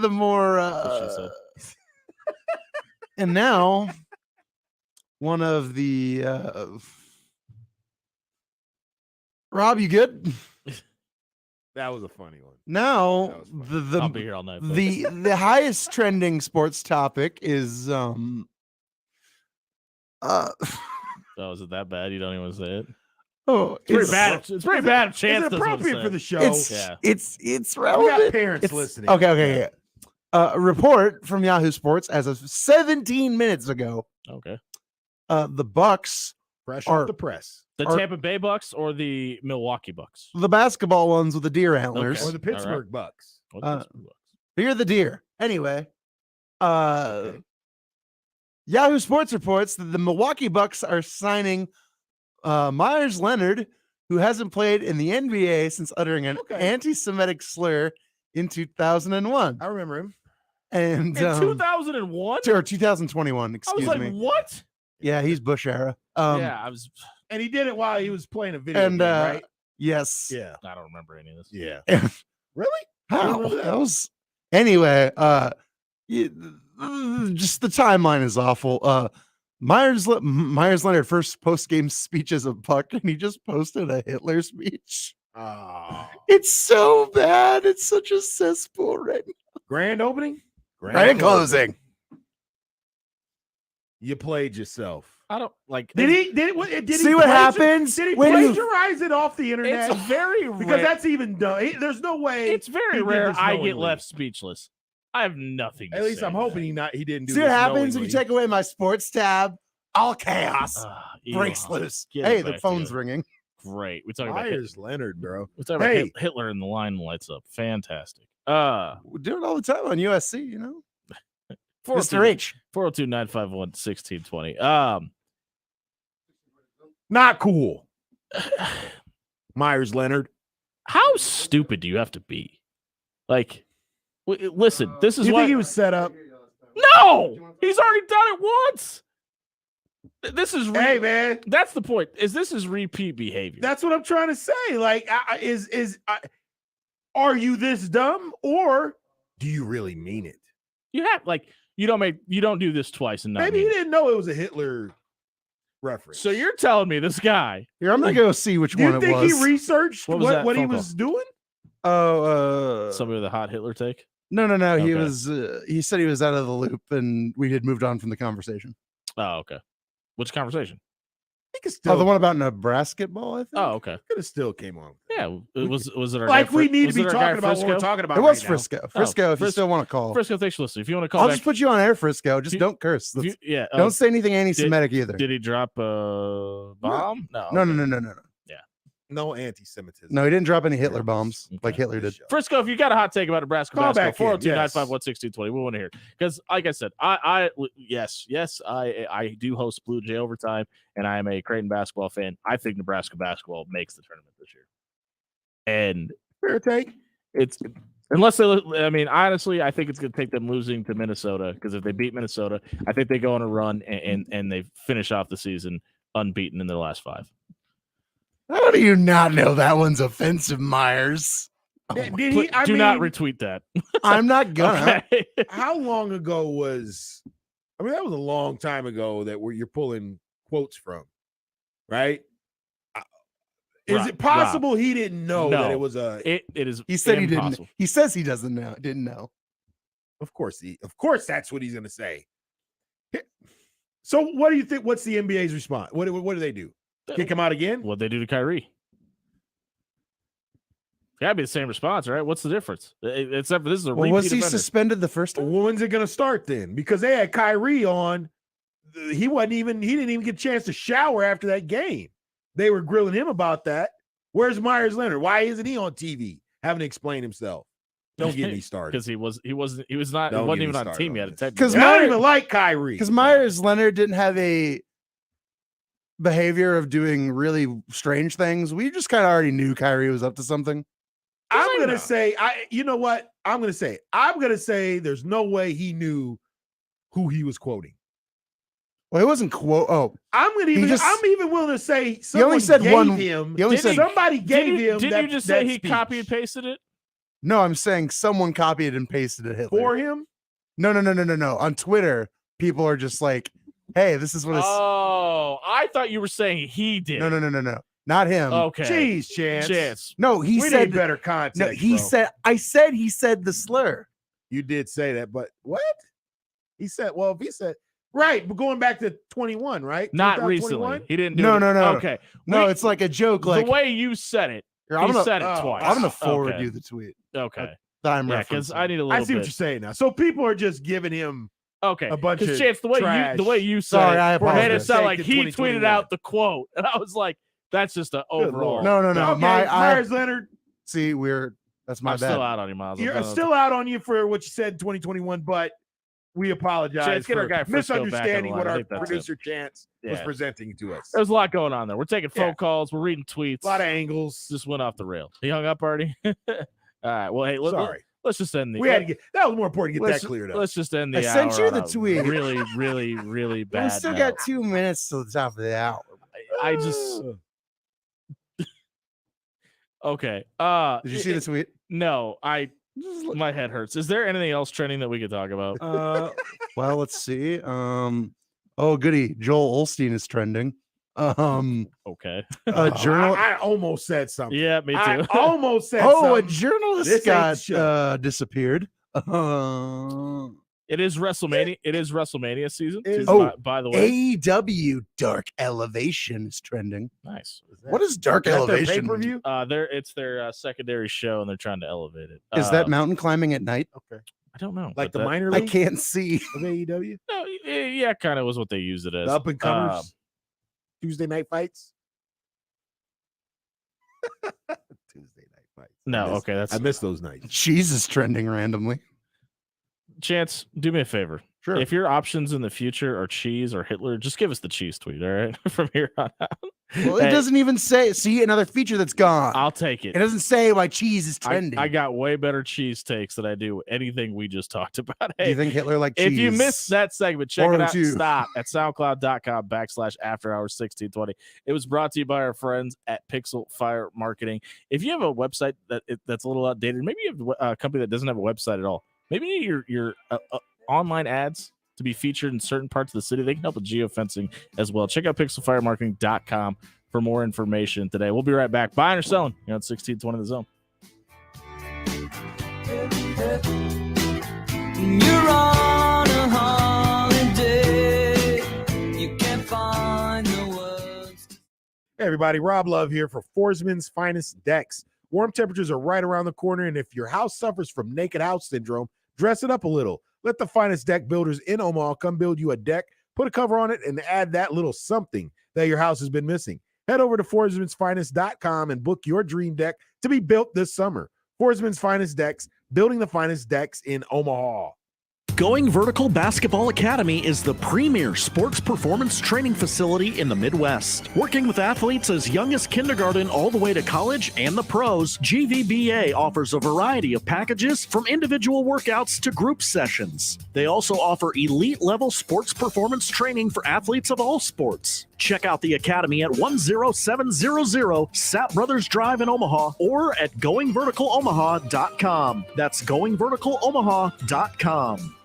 more What she said. and now one of the Rob, you good? That was a funny one. Now I'll be here all night. folks. the highest trending sports topic is Oh, is it that bad? You don't even want to say it? oh It's pretty bad. It's pretty bad. If Chance Is it doesn't wanna appropriate say for it. the show? It's We relevant. got parents It's- listening. Okay. A report from Yahoo Sports as of 17 minutes ago. Okay. The Bucks Fresh are off the press. The Are- Tampa Bay Bucks or the Milwaukee Bucks? the basketball ones with the deer antlers. Or the Pittsburgh Bucks. Or the Pittsburgh Bucks. Fear the deer. Anyway, Yahoo Sports reports that the Milwaukee Bucks are signing Myers Leonard, who hasn't played in the NBA since uttering an anti-Semitic slur in 2001. I remember him. In And 2001? or 2021, I excuse was like, me. what? Yeah, he's Bush era. Yeah, I was. And he did it while he was playing a video And game, right? yes. Yeah. I don't remember any of this. Yeah. Really? I How? remember that. That was anyway. Just the timeline is awful. Myers Leonard first post game speech as a Buck, and he just posted a Hitler speech. Oh. It's so bad. It's such a cesspool right now. Grand opening? Grand closing. You played yourself. I don't like. Did he? Did he See what happens Did he when you- plagiarize it off the internet? It's very because rare. that's even dumb. There's no way. It's very he did rare this I get knowingly. left speechless. I have nothing. At least I'm hoping he didn't do. See what this happens when you knowingly. take away my sports tab? All chaos breaks Elon, loose. get Hey, it the back phone's together. ringing. Great. We talk about Myers Leonard, bro. We talk about Hey. Hitler and the line lights up. Fantastic. We do it all the time on USC, you know. Mr. H. 402-951-1620. Not cool. Myers Leonard. How stupid do you have to be? Like, listen, this is You what think he was set up? No, he's already done it once. This is Hey, man. That's the point. This is repeat behavior. That's what I'm trying to say. Like, are you this dumb, or do you really mean it? You have you don't do this twice and not Maybe mean he it. didn't know it was a Hitler reference. So you're telling me this guy? Here, I'm gonna go see which Do one you it think was. he researched What was that what he phone call? was doing? Oh, Somebody with a hot Hitler take. no. He Okay. was. He said he was out of the loop, and we had moved on from the conversation. Oh, okay. Which conversation? I think it's still. Oh, the one about Nebraska ball. I think. Oh, okay. Could have still came on. Yeah, was it our Like guy we Fri- need to was be it our guy talking about what we're Frisco? talking about. It was right now. Frisco. Frisco, if you still want to call. Frisco, thanks for listening. If you want to call I'll back, just put you on air, Frisco. Just You- don't curse. if you- yeah. Don't say anything anti-Semitic either. Did he drop a bomb? No. Yeah. No anti-Semitism. No, he didn't drop any Hitler bombs like Hitler did. Frisco, if you got a hot take about Nebraska Call basketball, back in, yes. 402-951-1620. We want to hear it. Because, like I said, yes, I do host Blue Jay Overtime, and I am a Creighton basketball fan. I think Nebraska basketball makes the tournament this year. And Fair take. It's unless they. I mean, honestly, I think it's going to take them losing to Minnesota because if they beat Minnesota, I think they go on a run and they finish off the season unbeaten in their last 5. How do you not know that one's offensive, Myers? Did he? Do not retweet that. I'm not gonna. Okay. How long ago was? I mean, that was a long time ago that you're pulling quotes from, right? Is it possible he didn't know that it was a? It is. He said impossible. he didn't. He says he doesn't know. Didn't know. Of course, that's what he's going to say. So, what do you think? What's the NBA's response? What do they do? Kick him out again? What they do to Kyrie? Gotta be the same response, right? What's the difference? Except for this is a repeat was he offender. suspended the first time? Well, when's it going to start then? Because they had Kyrie on. He didn't even get a chance to shower after that game. They were grilling him about that. Where's Myers Leonard? Why isn't he on TV having to explain himself? Don't get me started. Because he wasn't even on the team yet. Because I don't even like Kyrie. Because Myers Leonard didn't have a behavior of doing really strange things. We just kind of already knew Kyrie was up to something. I'm going to say, you know what? I'm going to say there's no way he knew who he was quoting. Well, it wasn't quote. Oh, I'm even willing to say he only said one. Him. He only said somebody gave him. Didn't you just say he copy and pasted it? No, I'm saying someone copied and pasted it Hitler. For him? No. On Twitter, people are just like, "Hey, this is what." Oh, I thought you were saying he did. No. Not him. Okay. Jeez, Chance. No, we said need better context. No, he said. I said he said the slur. You did say that, but what? He said. Well, if he said. Right, but going back to 21, right? Not recently. He didn't do No. Okay. No, it's like a joke. Like the way you said it. He said it twice. I'm gonna forward you the tweet. Okay. Because I need a little I see what you're saying now. So people are just giving him a bunch of Chance, the way you said Sorry, I it apologize. made it sound like he tweeted out the quote. And I was like, that's just an overall. No. Okay, Myers Leonard. See, that's my I'm bad. still out on you, Miles. You're still out on you for what you said in 2021, but we apologize Chance, get our for guy Frisco back on the misunderstanding line. what I our think that's producer Chance was presenting to us. There's a lot going on there. We're taking phone calls. We're reading tweets. A lot of angles. Just went off the rail. He hung up already. All right. Well, hey, let's just end the. That was more important to get that cleared up. Let's just end the I sent hour you the on a tweet. Really, really, really bad. We still note. got 2 minutes till the top of the hour. I just. Okay. Did you see the tweet? No, my head hurts. Is there anything else trending that we could talk about? Well, let's see. Oh, goody. Joel Olstein is trending. Okay. A journal. I almost said something. Yeah, me too. I almost said Oh, a something. journalist This ain't got disappeared. It is WrestleMania. It is WrestleMania season. By the way, AEW Dark Elevation is trending. Nice. What is Dark Elevation? Pay-per-view? It's their secondary show, and they're trying to elevate it. Is that mountain climbing at night? Okay. I don't know. Like but the minor I league can't see. of AEW? No, yeah, kind of was what they used it as. The up-and-comers? Tuesday night fights? Tuesday night fights. No, okay, I miss those nights. Cheese is trending randomly. Chance, do me a favor. Sure. If your options in the future are cheese or Hitler, just give us the cheese tweet, all right? From here on out. Well, it doesn't even say. See, another feature that's gone. I'll take it. It doesn't say why cheese is trending. I got way better cheese takes than I do anything we just talked about. Do you think Hitler liked cheese? If you missed that segment, check it out. 402. Stop at soundcloud.com/afterhours1620. It was brought to you by our friends at Pixel Fire Marketing. If you have a website that's a little outdated, maybe you have a company that doesn't have a website at all. Maybe you need your online ads to be featured in certain parts of the city. They can help with geofencing as well. Check out pixelfiremarketing.com for more information today. We'll be right back. Buying or selling? You're on 1620 The Zone. You're on a holiday. You can't find the words. Hey, everybody. Rob Love here for Forsman's Finest Decks. Warm temperatures are right around the corner, and if your house suffers from naked house syndrome, dress it up a little. Let the finest deck builders in Omaha come build you a deck, put a cover on it, and add that little something that your house has been missing. Head over to forsmansfinest.com and book your dream deck to be built this summer. Forsman's Finest Decks, building the finest decks in Omaha. Going Vertical Basketball Academy is the premier sports performance training facility in the Midwest. Working with athletes as young as kindergarten all the way to college and the pros, GVBA offers a variety of packages from individual workouts to group sessions. They also offer elite-level sports performance training for athletes of all sports. Check out the academy at 10700 Sap Brothers Drive in Omaha or at goingverticalomaha.com. That's goingverticalomaha.com.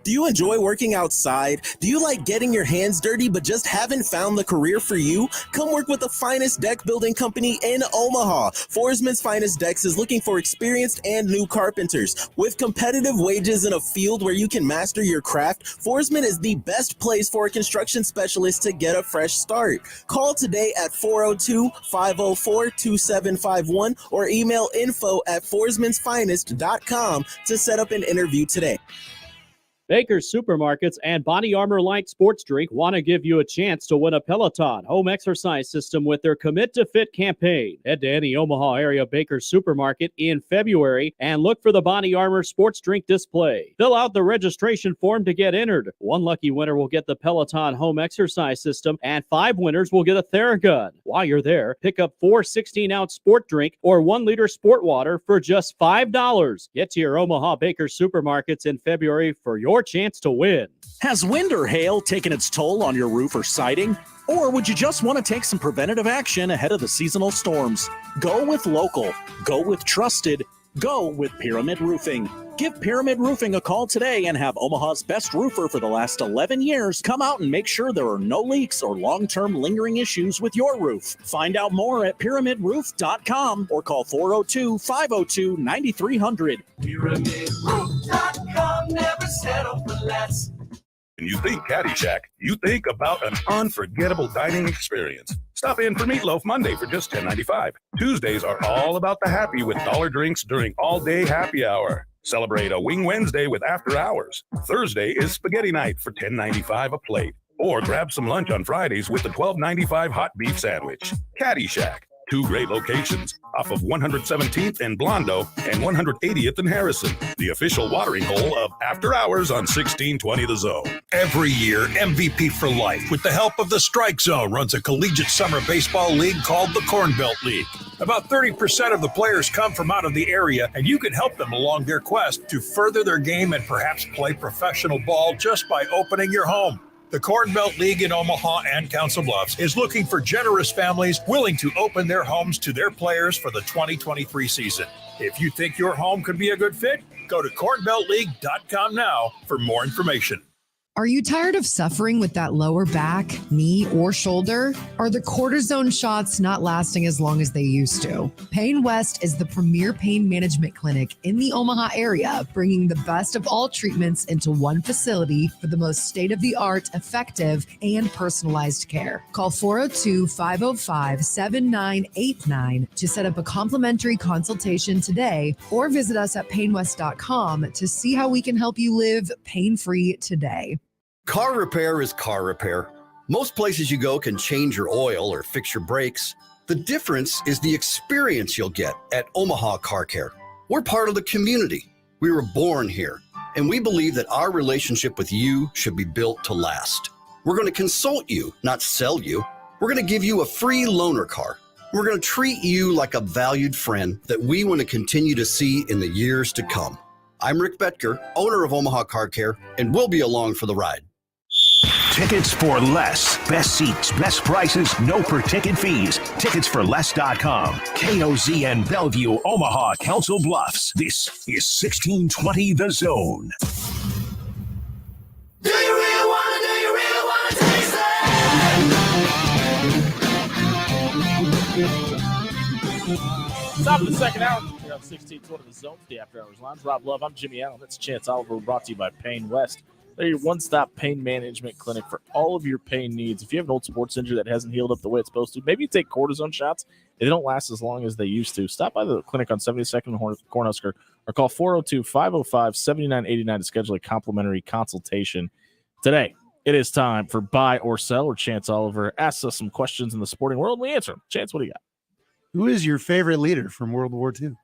Do you enjoy working outside? Do you like getting your hands dirty but just haven't found the career for you? Come work with the finest deck building company in Omaha. Forsman's Finest Decks is looking for experienced and new carpenters. With competitive wages in a field where you can master your craft, Forsman is the best place for a construction specialist to get a fresh start. Call today at 402-504-2751 or email info@forsmansfinest.com to set up an interview today. Baker's Supermarkets and Body Armor Light Sports Drink want to give you a chance to win a Peloton home exercise system with their Commit to Fit campaign. Head to any Omaha area Baker's Supermarket in February and look for the Body Armor Sports Drink display. Fill out the registration form to get entered. One lucky winner will get the Peloton home exercise system and 5 winners will get a Theragun. While you're there, pick up 4 16-ounce sport drink or 1-liter sport water for just $5. Get to your Omaha Baker's Supermarkets in February for your chance to win. Has wind or hail taken its toll on your roof or siding? Or would you just want to take some preventative action ahead of the seasonal storms? Go with local. Go with trusted. Go with Pyramid Roofing. Give Pyramid Roofing a call today and have Omaha's best roofer for the last 11 years come out and make sure there are no leaks or long-term lingering issues with your roof. Find out more at pyramidroof.com or call 402-502-9300. PyramidRoof.com, never settle for less. When you think Caddyshack, you think about an unforgettable dining experience. Stop in for Meatloaf Monday for just $10.95. Tuesdays are all about the happy with dollar drinks during all-day happy hour. Celebrate a Wing Wednesday with After Hours. Thursday is Spaghetti Night for $10.95 a plate. Or grab some lunch on Fridays with the $12.95 hot beef sandwich. Caddyshack. 2 great locations off of 117th and Blondo and 180th and Harrison. The official watering hole of After Hours on 1620 The Zone. Every year, MVP for Life, with the help of the Strike Zone, runs a collegiate summer baseball league called the Corn Belt League. About 30% of the players come from out of the area, and you can help them along their quest to further their game and perhaps play professional ball just by opening your home. The Corn Belt League in Omaha and Council Bluffs is looking for generous families willing to open their homes to their players for the 2023 season. If you think your home could be a good fit, go to cornbeltleague.com now for more information. Are you tired of suffering with that lower back, knee, or shoulder? Are the cortisone shots not lasting as long as they used to? Pain West is the premier pain management clinic in the Omaha area, bringing the best of all treatments into one facility for the most state-of-the-art, effective, and personalized care. Call 402-505-7989 to set up a complimentary consultation today, or visit us at painwest.com to see how we can help you live pain-free today. Car repair is car repair. Most places you go can change your oil or fix your brakes. The difference is the experience you'll get at Omaha Car Care. We're part of the community. We were born here, and we believe that our relationship with you should be built to last. We're going to consult you, not sell you. We're going to give you a free loaner car. We're going to treat you like a valued friend that we want to continue to see in the years to come. I'm Rick Betker, owner of Omaha Car Care, and we'll be along for the ride. Tickets for less. Best seats, best prices, no per ticket fees. Ticketsforless.com. KOZ and Bellevue, Omaha, Council Bluffs. This is 1620 The Zone. Do you really want to taste it? Top of the second hour. Here on 1620 The Zone, the After Hours Lounge. Rob Love, I'm Jimmy Allen. That's Chance Oliver, brought to you by Pain West. They're your one-stop pain management clinic for all of your pain needs. If you have an old sports injury that hasn't healed up the way it's supposed to, maybe you take cortisone shots. They don't last as long as they used to. Stop by the clinic on 72nd and Cornhusker or call 402-505-7989 to schedule a complimentary consultation today. It is time for Buy or Sell, where Chance Oliver asks us some questions in the sporting world. We answer them. Chance, what do you got? Who is your favorite leader from World War II?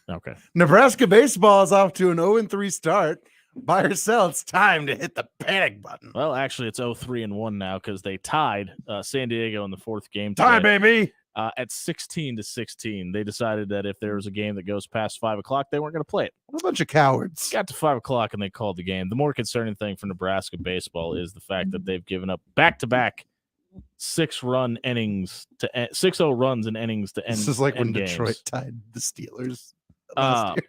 Okay. Nebraska baseball is off to an 0-3 start. Buy or sell, it's time to hit the panic button. Well, actually, it's 0-3-1 now because they tied San Diego in the fourth game. Tie, today, baby. At 16-16. They decided that if there was a game that goes past 5 o'clock, they weren't going to play it. What a bunch of cowards. Got to 5 o'clock and they called the game. The more concerning thing for Nebraska baseball is the fact that they've given up back-to-back 6-run innings to 6-0 runs in innings to end. This is like when end games. Detroit tied the Steelers last year.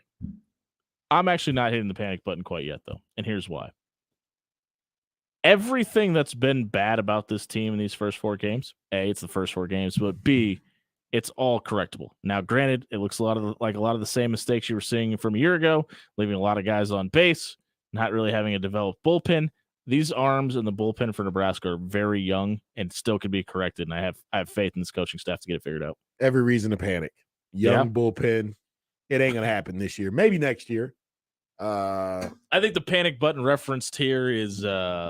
I'm actually not hitting the panic button quite yet, though. And here's why. Everything that's been bad about this team in these first 4 games, A, it's the first 4 games, but B, it's all correctable. Now, granted, it looks like a lot of the same mistakes you were seeing from a year ago, leaving a lot of guys on base, not really having a developed bullpen. These arms in the bullpen for Nebraska are very young and still could be corrected, and I have faith in this coaching staff to get it figured out. Every reason to panic. Young bullpen. It ain't going to happen this year. Maybe next year. I think the panic button referenced here is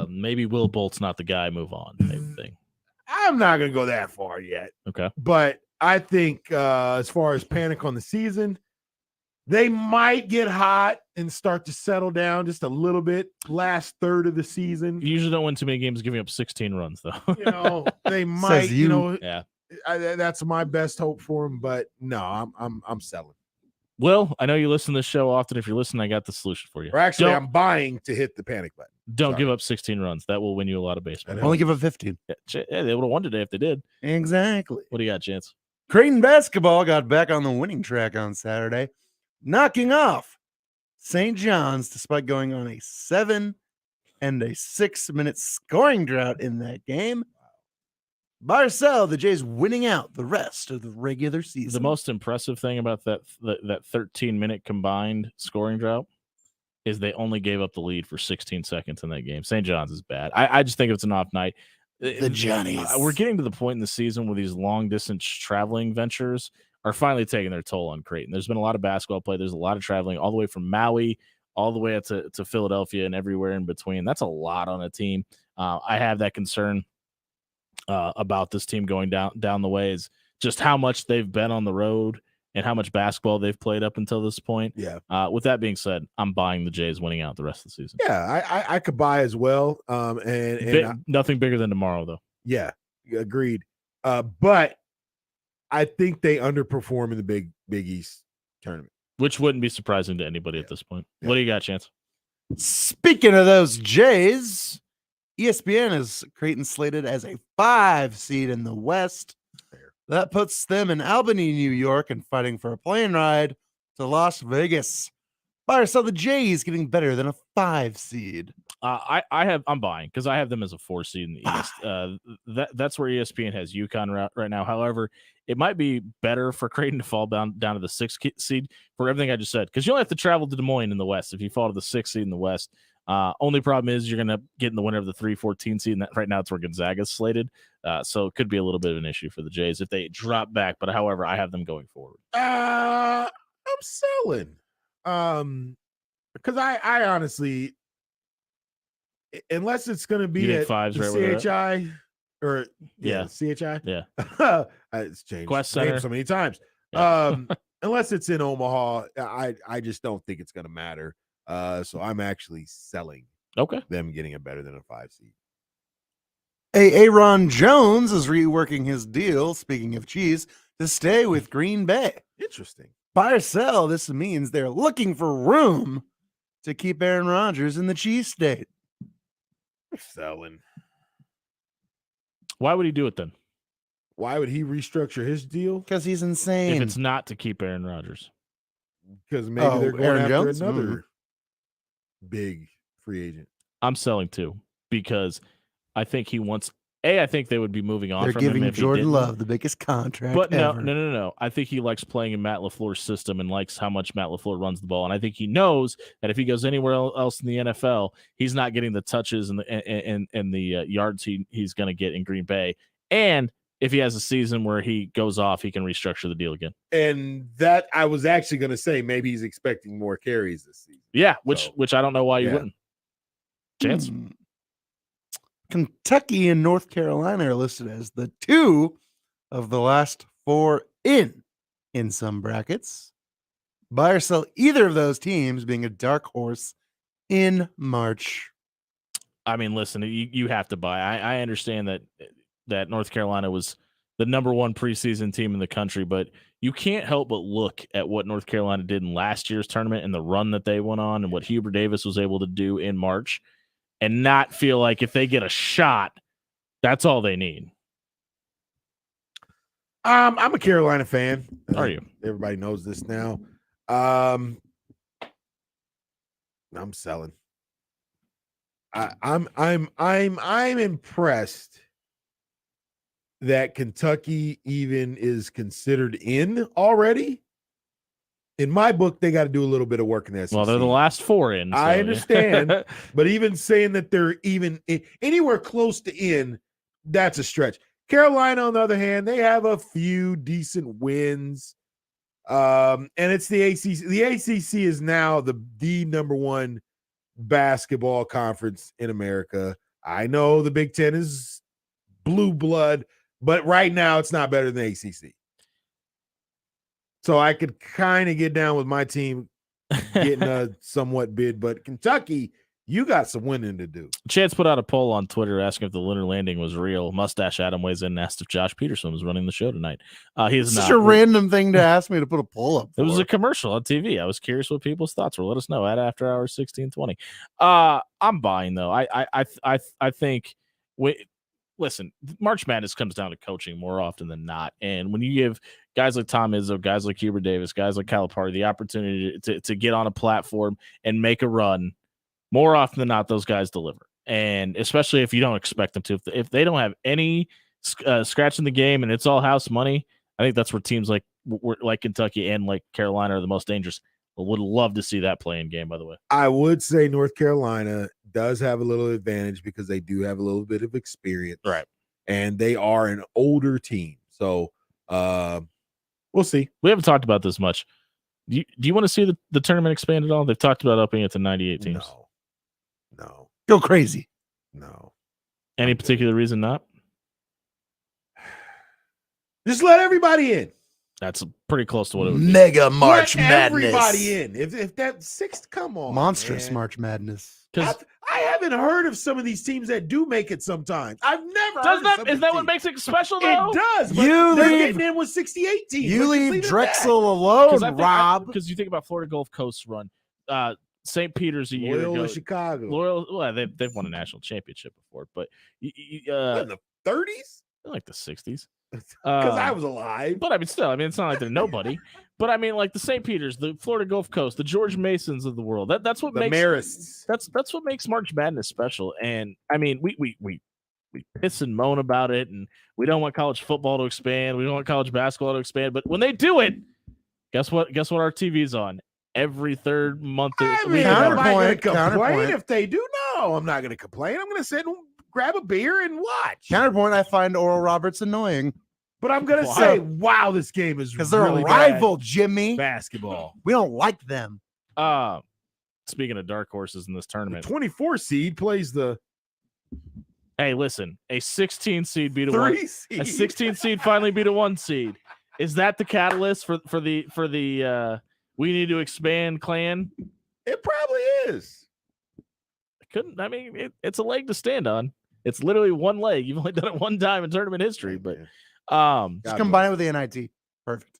maybe Will Bolt's not the guy. Move on. Type thing. I'm not going to go that far yet. Okay. But I think as far as panic on the season, they might get hot and start to settle down just a little bit last third of the season. You usually don't win too many games giving up 16 runs, though. They might, Yeah. That's my best hope for them, but no, I'm selling. Well, I know you listen to this show often. If you're listening, I got the solution for you. Or actually, I'm buying to hit the panic button. Don't give up 16 runs. That will win you a lot of baseball. Only give up 15. Yeah, they would have won today if they did. Exactly. What do you got, Chance? Creighton basketball got back on the winning track on Saturday, knocking off St. John's despite going on a 7 and a 6-minute scoring drought in that game. Buy or sell, the Jays winning out the rest of the regular season. The most impressive thing about that 13-minute combined scoring drought is they only gave up the lead for 16 seconds in that game. St. John's is bad. I just think it's an off night. The Johnnies. We're getting to the point in the season where these long-distance traveling ventures are finally taking their toll on Creighton. There's been a lot of basketball play. There's a lot of traveling all the way from Maui all the way up to Philadelphia and everywhere in between. That's a lot on a team. I have that concern about this team going down the way is just how much they've been on the road and how much basketball they've played up until this point. Yeah. With that being said, I'm buying the Jays winning out the rest of the season. Yeah, I could buy as well. Nothing bigger than tomorrow, though. Yeah, agreed. But I think they underperform in the Big East tournament, which wouldn't be surprising to anybody at this point. What do you got, Chance? Speaking of those Jays, ESPN is Creighton slated as a 5 seed in the West. That puts them in Albany, New York, and fighting for a plane ride to Las Vegas. Buy or sell, the Jays getting better than a 5 seed. I'm buying because I have them as a 4 seed in the East. That's where ESPN has UConn right now. However, it might be better for Creighton to fall down to the 6th seed for everything I just said, because you only have to travel to Des Moines in the West if you fall to the 6th seed in the West. Only problem is you're going to get in the winner of the 3-14 seed, and that right now it's where Gonzaga's slated. So it could be a little bit of an issue for the Jays if they drop back. But however, I have them going forward. I'm selling. Because I honestly, unless it's going to be at fives the right CHI or CHI, it's changed Quest name Center so many times. Unless it's in Omaha, I just don't think it's going to matter. So I'm actually selling. Them getting it better than a 5 seed. Aaron Jones is reworking his deal, speaking of cheese, to stay with Green Bay. Interesting. Buy or sell, this means they're looking for room to keep Aaron Rodgers in the cheese state. Selling. Why would he do it then? Why would he restructure his deal? Because he's insane. If it's not to keep Aaron Rodgers. Because maybe they're going Aaron after Jones? another big free agent. I'm selling too, because I think he wants. I think they would be moving on. They're from him giving if he Jordan didn't. Love the biggest contract But ever. no. I think he likes playing in Matt LaFleur's system and likes how much Matt LaFleur runs the ball. And I think he knows that if he goes anywhere else in the NFL, he's not getting the touches and the yards he's going to get in Green Bay. And if he has a season where he goes off, he can restructure the deal again. And that I was actually going to say maybe he's expecting more carries this season. Yeah, which I don't know why you wouldn't. Chance? Kentucky and North Carolina are listed as the 2 of the last 4 in some brackets. buy or sell either of those teams being a dark horse in March. I mean, listen, you have to buy. I understand that North Carolina was the number one preseason team in the country, but you can't help but look at what North Carolina did in last year's tournament and the run that they went on and what Hubert Davis was able to do in March and not feel like if they get a shot, that's all they need. I'm a Carolina fan. Are you? Everybody knows this now. I'm selling. I'm impressed that Kentucky even is considered in already. In my book, they got to do a little bit of work in that. Well, they're the last four in. I so, understand, but even saying that they're even anywhere close to in, that's a stretch. Carolina, on the other hand, they have a few decent wins, and it's the ACC. The ACC is now the number one basketball conference in America. I know the Big Ten is blue blood, but right now it's not better than the ACC. So I could kind of get down with my team getting a somewhat bid, but Kentucky, you got some winning to do. Chance put out a poll on Twitter asking if the lunar landing was real. Mustache Adam weighs in and asked if Josh Peterson was running the show tonight. He's Such not. a random thing to ask me to put a poll up for. It was a commercial on TV. I was curious what people's thoughts were. Let us know at After Hours 1620. I'm buying though. I think listen, March Madness comes down to coaching more often than not. And when you give guys like Tom Izzo, guys like Hubert Davis, guys like Calipari the opportunity to get on a platform and make a run, more often than not, those guys deliver. And especially if you don't expect them to. If they don't have any scratch in the game and it's all house money, I think that's where teams like Kentucky and like Carolina are the most dangerous. I would love to see that playing game, by the way. I would say North Carolina does have a little advantage because they do have a little bit of experience. Right. And they are an older team. So we'll see. We haven't talked about this much. Do you want to see the tournament expand at all? They've talked about upping it to 98 teams. No. Go crazy. No. Any particular reason not? Just let everybody in. That's pretty close to what it would be. Mega March Let Madness. everybody in. If that sixth, come on. Monstrous man. March Madness. I haven't heard of some of these teams that do make it sometimes. I've never heard of some Is of that these what makes it special teams. though? It does. But You they're leave- getting in with 68 teams. You Let's leave it at Drexel that. alone, Rob. Because you think about Florida Gulf Coast's run. St. Peter's a year Loyola ago. Chicago. Well, they've won a national championship before, but What, in the 30s? like the 60s. Because I was alive. But I mean, still, it's not like they're nobody. But I mean, like the St. Peter's, the Florida Gulf Coast, the George Masons of the world. That's what The makes Marists. that's what makes March Madness special. And I mean, we piss and moan about it, and we don't want college football to expand. We don't want college basketball to expand. But when they do it, guess what? Guess what? Our TV's on every third month. I week mean, of am March. I going to complain counterpoint. if they do? No, I'm not going to complain. I'm going to sit and grab a beer and watch. Counterpoint, I find Oral Roberts annoying. But I'm going to say, wow, this game is Because they're really a rival, Jimmy. bad basketball. We don't like them. Speaking of dark horses in this The tournament, 24 seed plays the hey, listen, a 16 seed beat a 3 one. seed. A 16 seed finally beat a 1 seed. Is that the catalyst for the we need to expand clan? It probably is. It's a leg to stand on. It's literally one leg. You've only done it one time in tournament history, but Just combine it with the NIT. Perfect.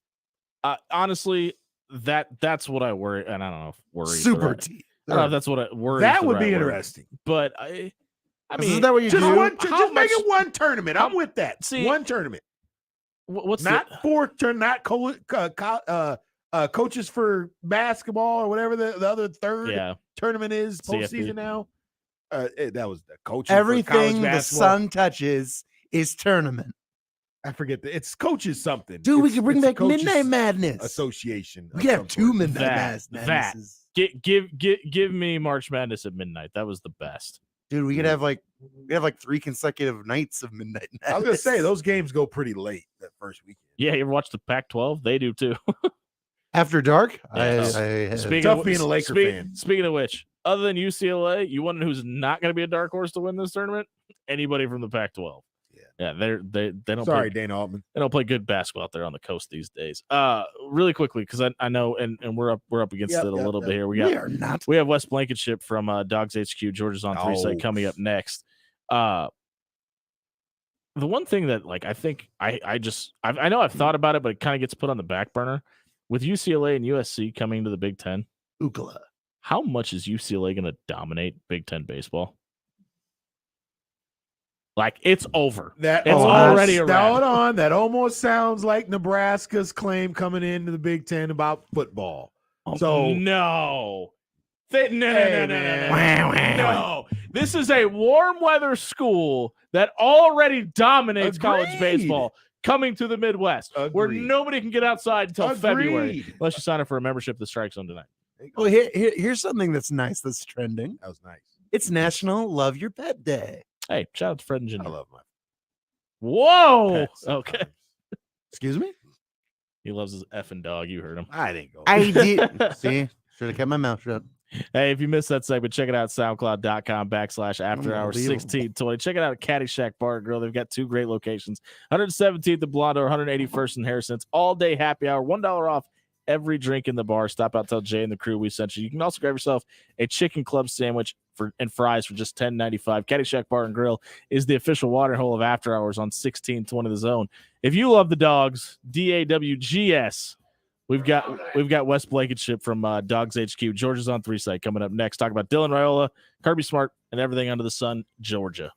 honestly, that's what I worry, and I don't know if worry. Super T. I don't know if that's what I worry. That would be interesting. But I mean, Isn't that what you Just do? one, How just make much- it one tournament. I'm with that. See, one tournament, what's not four turn, not coaches for basketball or whatever the other third Yeah. tournament is CFP. postseason now. That was the coaches. Everything the basketball. sun touches is tournament. I forget it's coaches something. Dude, we It's- could bring it's back Coaches Midnight Madness. Association. We of could have some 2 sort. Midnight that Madnesses. give me March Madness at midnight. That was the best. Dude, we could have like 3 consecutive nights of Midnight Madness. I was gonna say those games go pretty late that first weekend. Yeah, you ever watch the Pac-12? They do too. After dark. Yeah. Tough being a Laker fan. Speaking of which, other than UCLA, you want to know who's not going to be a dark horse to win this tournament? Anybody from the Pac-12. Yeah, they don't. Sorry, play, Dana Altman. They don't play good basketball out there on the coast these days. Really quickly, because I know, and we're up against it a little bit here. We are not. We have Wes Blankenship from Dogs HQ, Georgia's on 3 site coming up next. The one thing that I think I know I've thought about it, but it kind of gets put on the back burner with UCLA and USC coming to the Big Ten. Ookla. How much is UCLA going to dominate Big Ten baseball? It's over. It's already a wrap. Hold on. That almost sounds like Nebraska's claim coming into the Big Ten about football. So no. No. This is a warm weather school that already dominates college baseball coming to the Midwest, where nobody can get outside until February unless you sign up for a membership to the Strike Zone tonight. Well, here's something that's nice that's trending. That was nice. It's National Love Your Pet Day. Hey, shout out to Fred and Jenny. I love my. Whoa. Okay. Excuse me? He loves his effing dog. You heard him. I didn't go. I did. See? Should have kept my mouth shut. Hey, if you missed that segment, check it out, SoundCloud.com/afterhours1620. Check it out at Caddyshack Bar and Grill. They've got 2 great locations, 117th and Blondo, 181st and Harrison. It's all day happy hour, $1 off every drink in the bar. Stop out, tell Jay and the crew we sent you. You can also grab yourself a chicken club sandwich and fries for just $10.95. Caddyshack Bar and Grill is the official water hole of After Hours on 1620 The Zone. If you love the dogs, DAWGS. We've got Wes Blankenship from Dogs HQ, Georgia's on 3 site coming up next. Talk about Dylan Raiola, Kirby Smart, and everything under the sun, Georgia.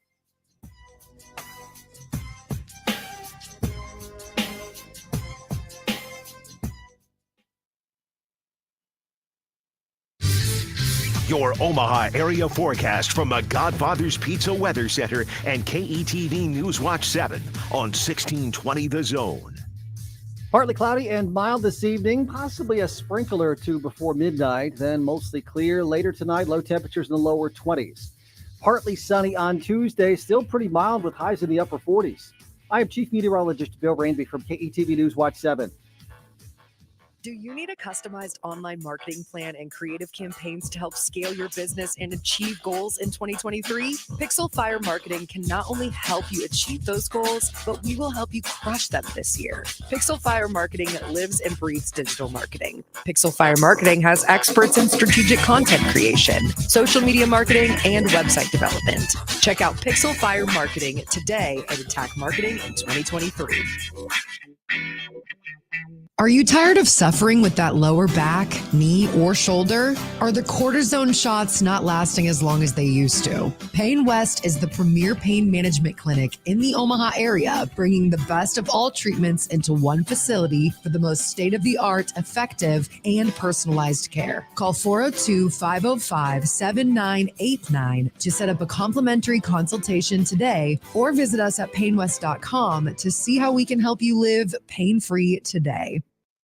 Your Omaha area forecast from the Godfather's Pizza Weather Center and KETV News Watch 7 on 1620 The Zone. Partly cloudy and mild this evening, possibly a sprinkle or 2 before midnight, then mostly clear. Later tonight, low temperatures in the lower 20s. Partly sunny on Tuesday, still pretty mild with highs in the upper 40s. I am Chief Meteorologist Bill Rainby from KETV News Watch 7. Do you need a customized online marketing plan and creative campaigns to help scale your business and achieve goals in 2023? Pixel Fire Marketing can not only help you achieve those goals, but we will help you crush them this year. Pixel Fire Marketing lives and breathes digital marketing. Pixel Fire Marketing has experts in strategic content creation, social media marketing, and website development. Check out Pixel Fire Marketing today and attack marketing in 2023. Are you tired of suffering with that lower back, knee, or shoulder? Are the cortisone shots not lasting as long as they used to? Pain West is the premier pain management clinic in the Omaha area, bringing the best of all treatments into one facility for the most state-of-the-art, effective, and personalized care. Call 402-505-7989 to set up a complimentary consultation today, or visit us at painwest.com to see how we can help you live pain-free today.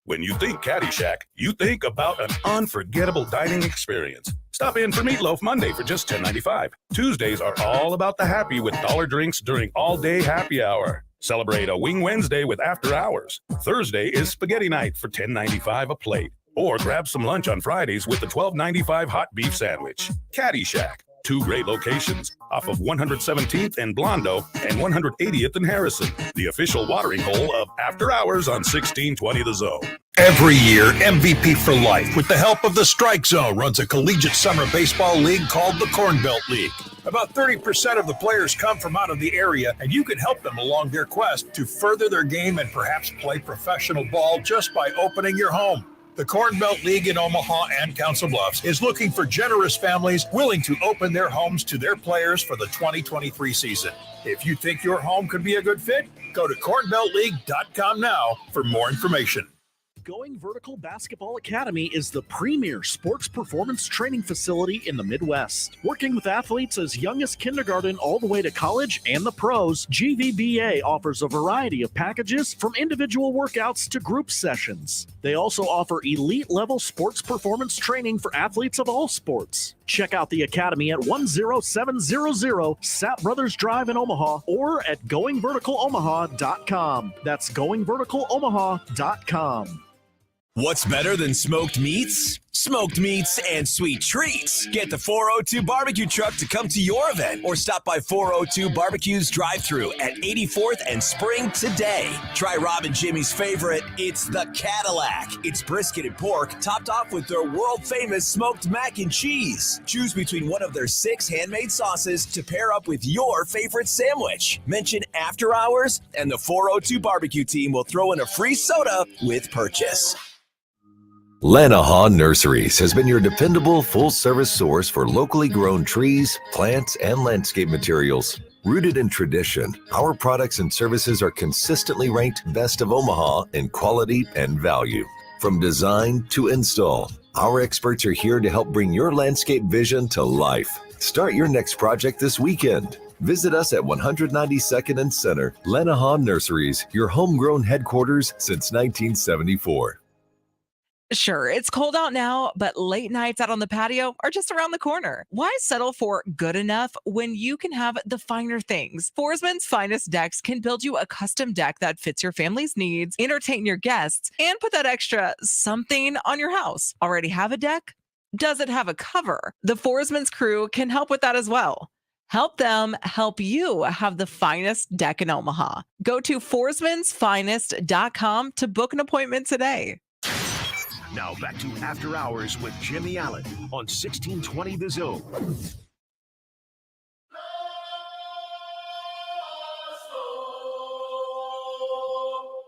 When you think Caddyshack, you think about an unforgettable dining experience. Stop in for Meatloaf Monday for just $10.95. Tuesdays are all about the happy with dollar drinks during all-day happy hour. Celebrate a Wing Wednesday with After Hours. Thursday is Spaghetti Night for $10.95 a plate. Or grab some lunch on Fridays with the $12.95 hot beef sandwich. Caddyshack. 2 great locations off of 117th and Blondo and 180th and Harrison. The official watering hole of After Hours on 1620 The Zone. Every year, MVP for Life, with the help of the Strike Zone, runs a collegiate summer baseball league called the Corn Belt League. About 30% of the players come from out of the area, and you can help them along their quest to further their game and perhaps play professional ball just by opening your home. The Corn Belt League in Omaha and Council Bluffs is looking for generous families willing to open their homes to their players for the 2023 season. If you think your home could be a good fit, go to cornbeltleague.com now for more information. Going Vertical Basketball Academy is the premier sports performance training facility in the Midwest. Working with athletes as young as kindergarten all the way to college and the pros, GVBA offers a variety of packages from individual workouts to group sessions. They also offer elite-level sports performance training for athletes of all sports. Check out the academy at 10700 Sap Brothers Drive in Omaha or at goingverticalomaha.com. That's goingverticalomaha.com. What's better than smoked meats? Smoked meats and sweet treats. Get the 402 barbecue truck to come to your event or stop by 402 Barbecue's drive-thru at 84th and Spring today. Try Rob and Jimmy's favorite, it's the Cadillac. It's brisket and pork topped off with their world-famous smoked mac and cheese. Choose between one of their 6 handmade sauces to pair up with your favorite sandwich. Mention After Hours and the 402 Barbecue team will throw in a free soda with purchase. Lanahaw Nurseries has been your dependable full-service source for locally grown trees, plants, and landscape materials. Rooted in tradition, our products and services are consistently ranked best of Omaha in quality and value. From design to install, our experts are here to help bring your landscape vision to life. Start your next project this weekend. Visit us at 192nd and Center, Lanahaw Nurseries, your homegrown headquarters since 1974. Sure, it's cold out now, but late nights out on the patio are just around the corner. Why settle for good enough when you can have the finer things? Forsman's Finest Decks can build you a custom deck that fits your family's needs, entertain your guests, and put that extra something on your house. Already have a deck? Does it have a cover? The Forsman's crew can help with that as well. Help them help you have the finest deck in Omaha. Go to forsmansfinest.com to book an appointment today. Now back to After Hours with Jimmy Allen on 1620 The Zone.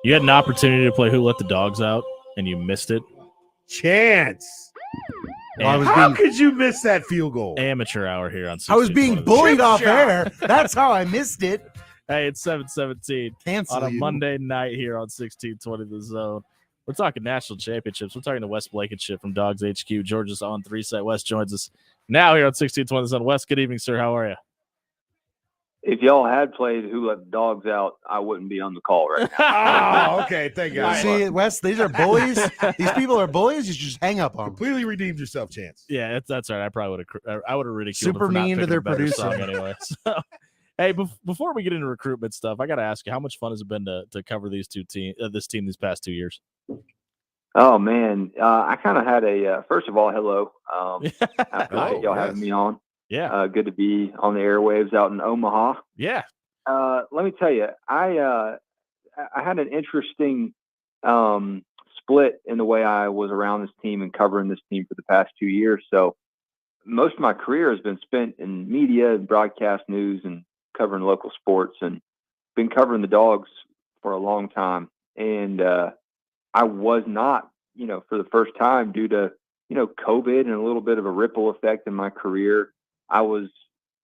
You had an opportunity to play Who Let the Dogs Out, and you missed it. Chance. How could you miss that field goal? Amateur hour here on 1620. I was being bullied off air. That's how I missed it. Hey, it's 7:17 on a Monday night here on 1620 The Zone. We're talking national championships. We're talking to Wes Blankenship from Dogs HQ. Georgia's on 3 set. Wes joins us now here on 1620 The Zone. Wes, good evening, sir. How are you? If y'all had played Who Let the Dogs Out, I wouldn't be on the call right now. Oh, okay. Thank you. See, Wes, these are bullies. These people are bullies. You should just hang up on them. Completely redeemed yourself, Chance. Yeah, that's right. I probably would have ridiculed Super them for not mean to picking their a better producer. song anyway. So, hey, before we get into recruitment stuff, I got to ask you, how much fun has it been to cover these this team these past 2 years? Oh, man. I kind of had first of all, hello. I appreciate y'all having me on. Yeah. Good to be on the airwaves out in Omaha. Yeah. Let me tell you, I had an interesting split in the way I was around this team and covering this team for the past 2 years. So most of my career has been spent in media and broadcast news and covering local sports, and been covering the Dogs for a long time. And I was not, for the first time due to, COVID and a little bit of a ripple effect in my career, I was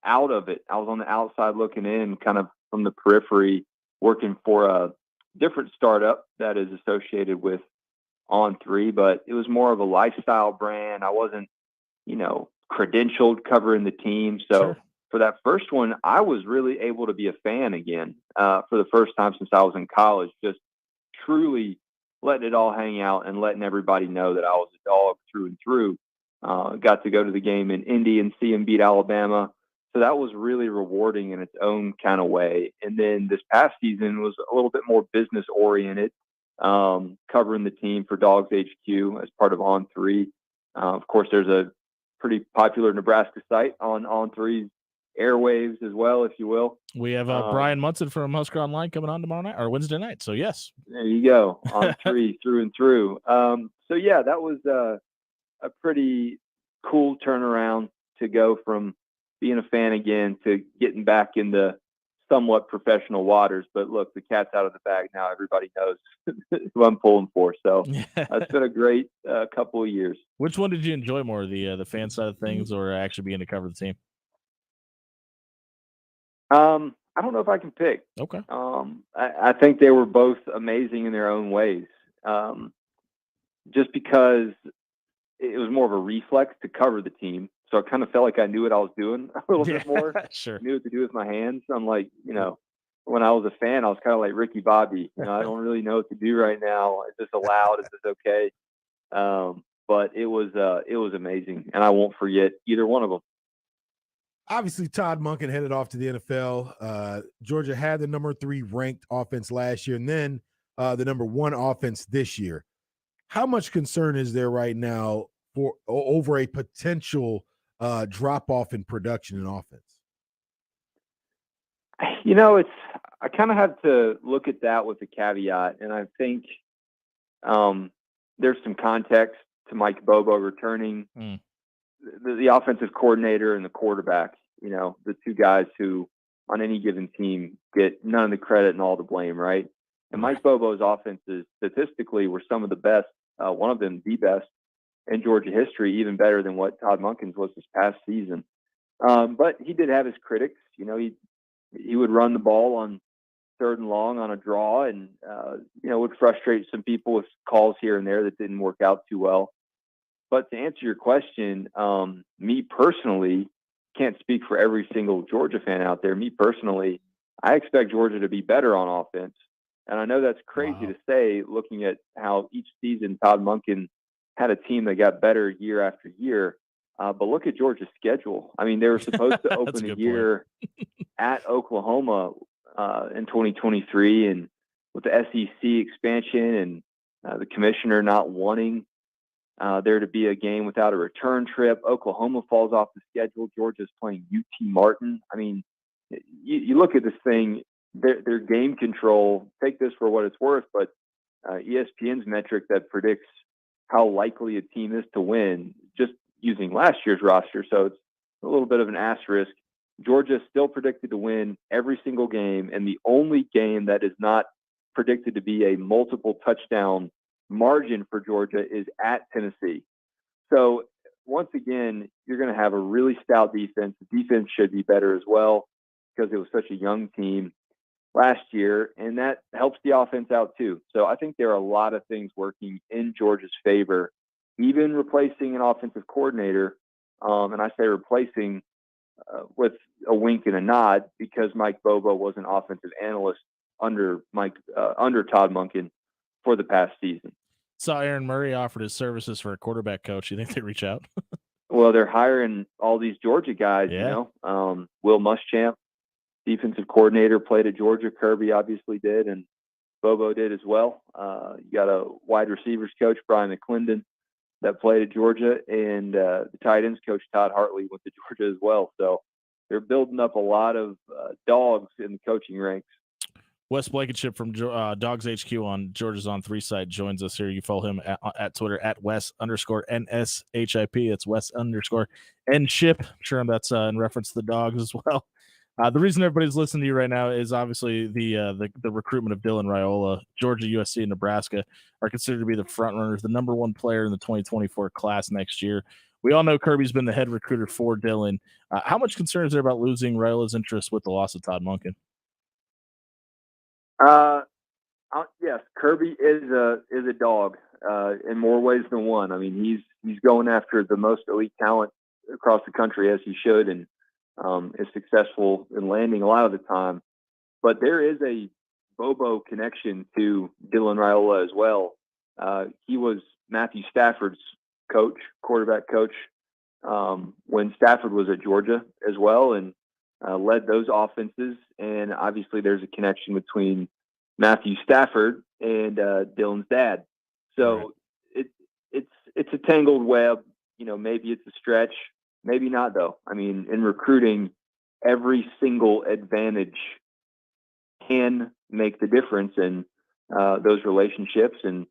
out of it. I was on the outside looking in, kind of from the periphery, working for a different startup that is associated with On3, but it was more of a lifestyle brand. I wasn't, credentialed covering the team. So for that first one, I was really able to be a fan again for the first time since I was in college, just truly letting it all hang out and letting everybody know that I was a Dog through and through. Got to go to the game in Indy and see them beat Alabama. So that was really rewarding in its own kind of way. And then this past season was a little bit more business oriented, covering the team for Dogs HQ as part of On3. Of course, there's a pretty popular Nebraska site on On3's airwaves as well, if you will. We have Brian Munson from Husker Online coming on tomorrow night or Wednesday night. So yes, there you go. On3 through and through. So yeah, that was a pretty cool turnaround to go from being a fan again to getting back in the somewhat professional waters. But look, the cat's out of the bag now. Everybody knows who I'm pulling for. So it's been a great couple of years. Which one did you enjoy more, the fan side of things or actually being to cover the team? I don't know if I can pick. Okay. I think they were both amazing in their own ways. Just because it was more of a reflex to cover the team. So I kind of felt like I knew what I was doing a little bit more. Sure. Knew what to do with my hands. I'm like, when I was a fan, I was kind of like Ricky Bobby. I don't really know what to do right now. Is this allowed? Is this okay? But it was amazing, and I won't forget either one of them. Obviously, Todd Monken headed off to the NFL. Georgia had the number 3 ranked offense last year, and then the number 1 offense this year. how much concern is there right now for over a potential drop off in production and offense? I kind of have to look at that with a caveat, and I think there's some context to Mike Bobo returning. The offensive coordinator and the quarterback, the two guys who on any given team get none of the credit and all the blame, right? And Mike Bobo's offenses statistically were some of the best, one of them the best in Georgia history, even better than what Todd Monken's was this past season. But he did have his critics. He would run the ball on 3rd and long on a draw and, would frustrate some people with calls here and there that didn't work out too well. But to answer your question, me personally, can't speak for every single Georgia fan out there. Me personally, I expect Georgia to be better on offense. And I know that's crazy to say, looking at how each season Todd Monken had a team that got better year after year. But look at Georgia's schedule. I mean, they were supposed to open the year at Oklahoma in 2023, and with the SEC expansion and the commissioner not wanting there to be a game without a return trip, Oklahoma falls off the schedule. Georgia's playing UT Martin. I mean, you look at this thing, their game control, take this for what it's worth, but ESPN's metric that predicts how likely a team is to win, just using last year's roster, so it's a little bit of an asterisk. Georgia is still predicted to win every single game, and the only game that is not predicted to be a multiple touchdown margin for Georgia is at Tennessee. So once again, you're going to have a really stout defense. The defense should be better as well because it was such a young team last year, and that helps the offense out too. So I think there are a lot of things working in Georgia's favor, even replacing an offensive coordinator. And I say replacing with a wink and a nod because Mike Bobo was an offensive analyst under Todd Monken for the past season. Saw Aaron Murray offered his services for a quarterback coach. You think they reach out? Well, they're hiring all these Georgia guys, Will Muschamp, defensive coordinator, played at Georgia. Kirby obviously did, and Bobo did as well. You got a wide receivers coach, Brian McClendon, that played at Georgia, and the tight ends coach, Todd Hartley, went to Georgia as well. So they're building up a lot of dogs in the coaching ranks. Wes Blankenship from Dogs HQ on Georgia's On 3 site joins us here. You follow him at Twitter at Wes_NSHIP. It's Wes_NShip. I'm sure that's in reference to the dogs as well. The reason everybody's listening to you right now is obviously the recruitment of Dylan Raiola. Georgia, USC, and Nebraska are considered to be the front runners, the number one player in the 2024 class next year. We all know Kirby's been the head recruiter for Dylan. How much concern is there about losing Raiola's interest with the loss of Todd Monken? Yes, Kirby is a dog in more ways than one. I mean, he's going after the most elite talent across the country, as he should, and is successful in landing a lot of the time. But there is a Bobo connection to Dylan Raiola as well. He was Matthew Stafford's quarterback coach, when Stafford was at Georgia as well, and led those offenses. And obviously there's a connection between Matthew Stafford and Dylan's dad. So it's a tangled web. Maybe it's a stretch, maybe not though. I mean, in recruiting, every single advantage can make the difference in those relationships and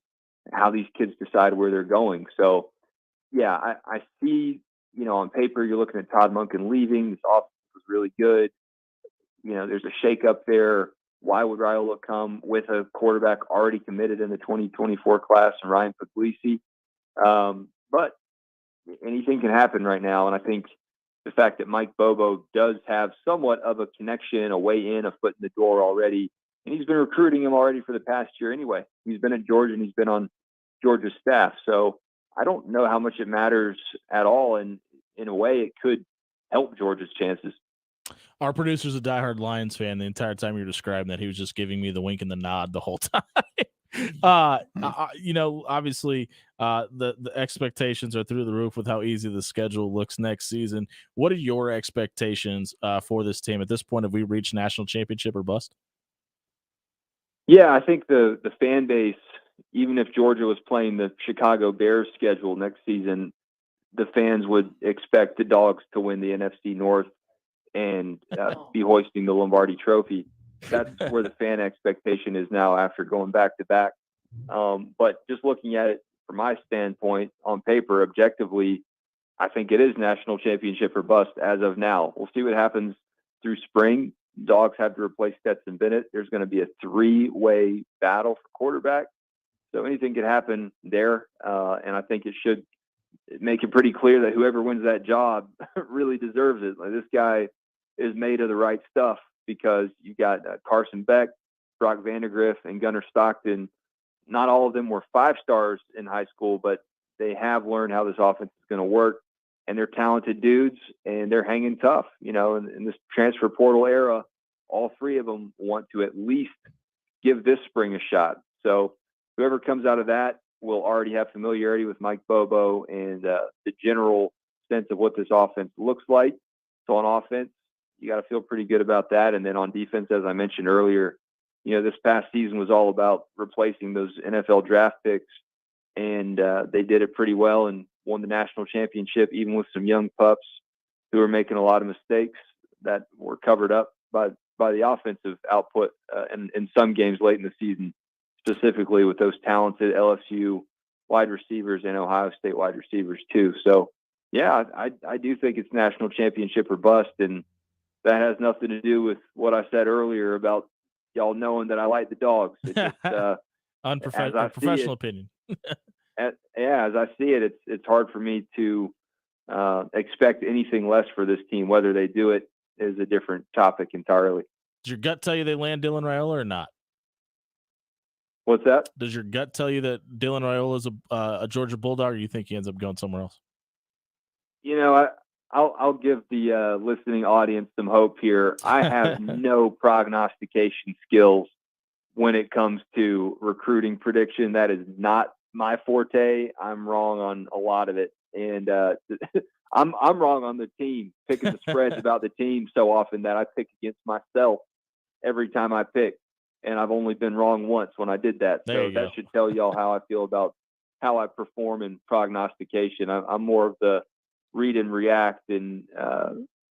how these kids decide where they're going. So yeah, I see, on paper, you're looking at Todd Monken leaving. This offense was really good. There's a shakeup there. Why would Raiola come with a quarterback already committed in the 2024 class and Ryan Puglisi? But anything can happen right now. And I think the fact that Mike Bobo does have somewhat of a connection, a way in, a foot in the door already, and he's been recruiting him already for the past year anyway. He's been at Georgia and he's been on Georgia's staff. So I don't know how much it matters at all. And in a way, it could help Georgia's chances. Our producer's a diehard Lions fan. The entire time you're describing that, he was just giving me the wink and the nod the whole time. Obviously, the expectations are through the roof with how easy the schedule looks next season. What are your expectations for this team at this point? Have we reached national championship or bust? Yeah, I think the fan base even if Georgia was playing the Chicago Bears schedule next season, the fans would expect the Dogs to win the NFC North and be hoisting the Lombardi Trophy. That's where the fan expectation is now after going back to back. But just looking at it from my standpoint on paper, objectively, I think it is national championship or bust as of now. We'll see what happens through spring. Dogs have to replace Stetson Bennett. There's going to be a 3-way battle for quarterback. So anything could happen there. And I think it should make it pretty clear that whoever wins that job really deserves it. Like, this guy is made of the right stuff, because you got Carson Beck, Brock Vandegrift, and Gunnar Stockton. Not all of them were 5-stars in high school, but they have learned how this offense is going to work. And they're talented dudes, and they're hanging tough. You know, in this transfer portal era, all 3 of them want to at least give this spring a shot. So whoever comes out of that will already have familiarity with Mike Bobo and the general sense of what this offense looks like. So on offense, you got to feel pretty good about that. And then on defense, as I mentioned earlier, you know, this past season was all about replacing those NFL draft picks, and they did it pretty well and won the national championship, even with some young pups who were making a lot of mistakes that were covered up by the offensive output in some games late in the season, specifically with those talented LSU wide receivers and Ohio State wide receivers too. So yeah, I do think it's national championship or bust, and that has nothing to do with what I said earlier about y'all knowing that I like the Dogs. It's just, Unprofessional opinion. As I see it, it's hard for me to expect anything less for this team. Whether they do it is a different topic entirely. Does your gut tell you they land Dylan Raiola or not? What's that? Does your gut tell you that Dylan Raiola is a Georgia Bulldog, or you think he ends up going somewhere else? You know, I'll give the listening audience some hope here. I have no prognostication skills when it comes to recruiting prediction. That is not my forte. I'm wrong on a lot of it, and I'm wrong on the team, picking the spreads about the team so often that I pick against myself every time I pick, and I've only been wrong once when I did that. So that should tell y'all how I feel about how I perform in prognostication. I'm more of the read and react and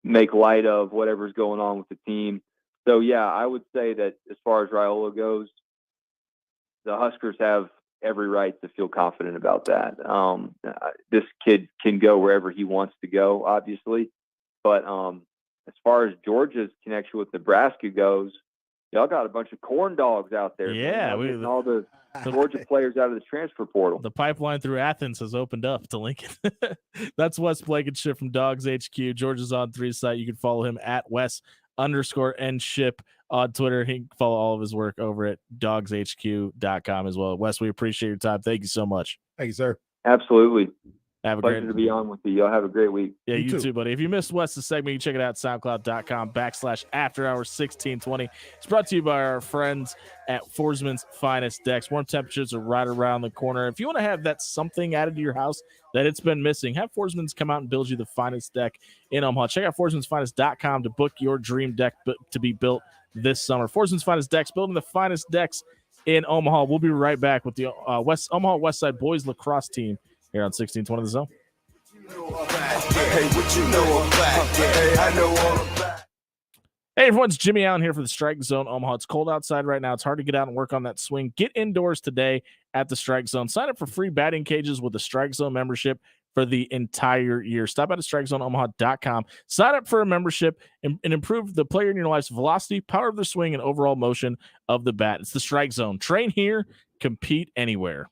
make light of whatever's going on with the team. So yeah, I would say that as far as Raiola goes, the Huskers have every right to feel confident about that. This kid can go wherever he wants to go, obviously. But as far as Georgia's connection with Nebraska goes, y'all got a bunch of corn dogs out there. Yeah, getting all the Georgia players out of the transfer portal. The pipeline through Athens has opened up to Lincoln. That's Wes Blankenship from Dogs HQ. Georgia's on 3 site. You can follow him at Wes_NShip on Twitter. He can follow all of his work over at dogshq.com as well. Wes, we appreciate your time. Thank you so much. Thank you, sir. Absolutely. Have a Pleasure great to be on with you. Y'all have a great week. Yeah, you too, buddy. If you missed Wes's segment, you can check it out at soundcloud.com/afterhours1620. It's brought to you by our friends at Forsman's Finest Decks. Warm temperatures are right around the corner. If you want to have that something added to your house that it's been missing, have Forsman's come out and build you the finest deck in Omaha. Check out forsmansfinest.com to book your dream deck to be built this summer. Forsman's Finest Decks, building the finest decks in Omaha. We'll be right back with the Omaha Westside Boys Lacrosse team here on 1620 The Zone. Hey, everyone, it's Jimmy Allen here for the Strike Zone Omaha. It's cold outside right now. It's hard to get out and work on that swing. Get indoors today at the Strike Zone. Sign up for free batting cages with the Strike Zone membership for the entire year. Stop by StrikeZoneOmaha.com. Sign up for a membership and improve the player in your life's velocity, power of the swing, and overall motion of the bat. It's the Strike Zone. Train here, compete anywhere.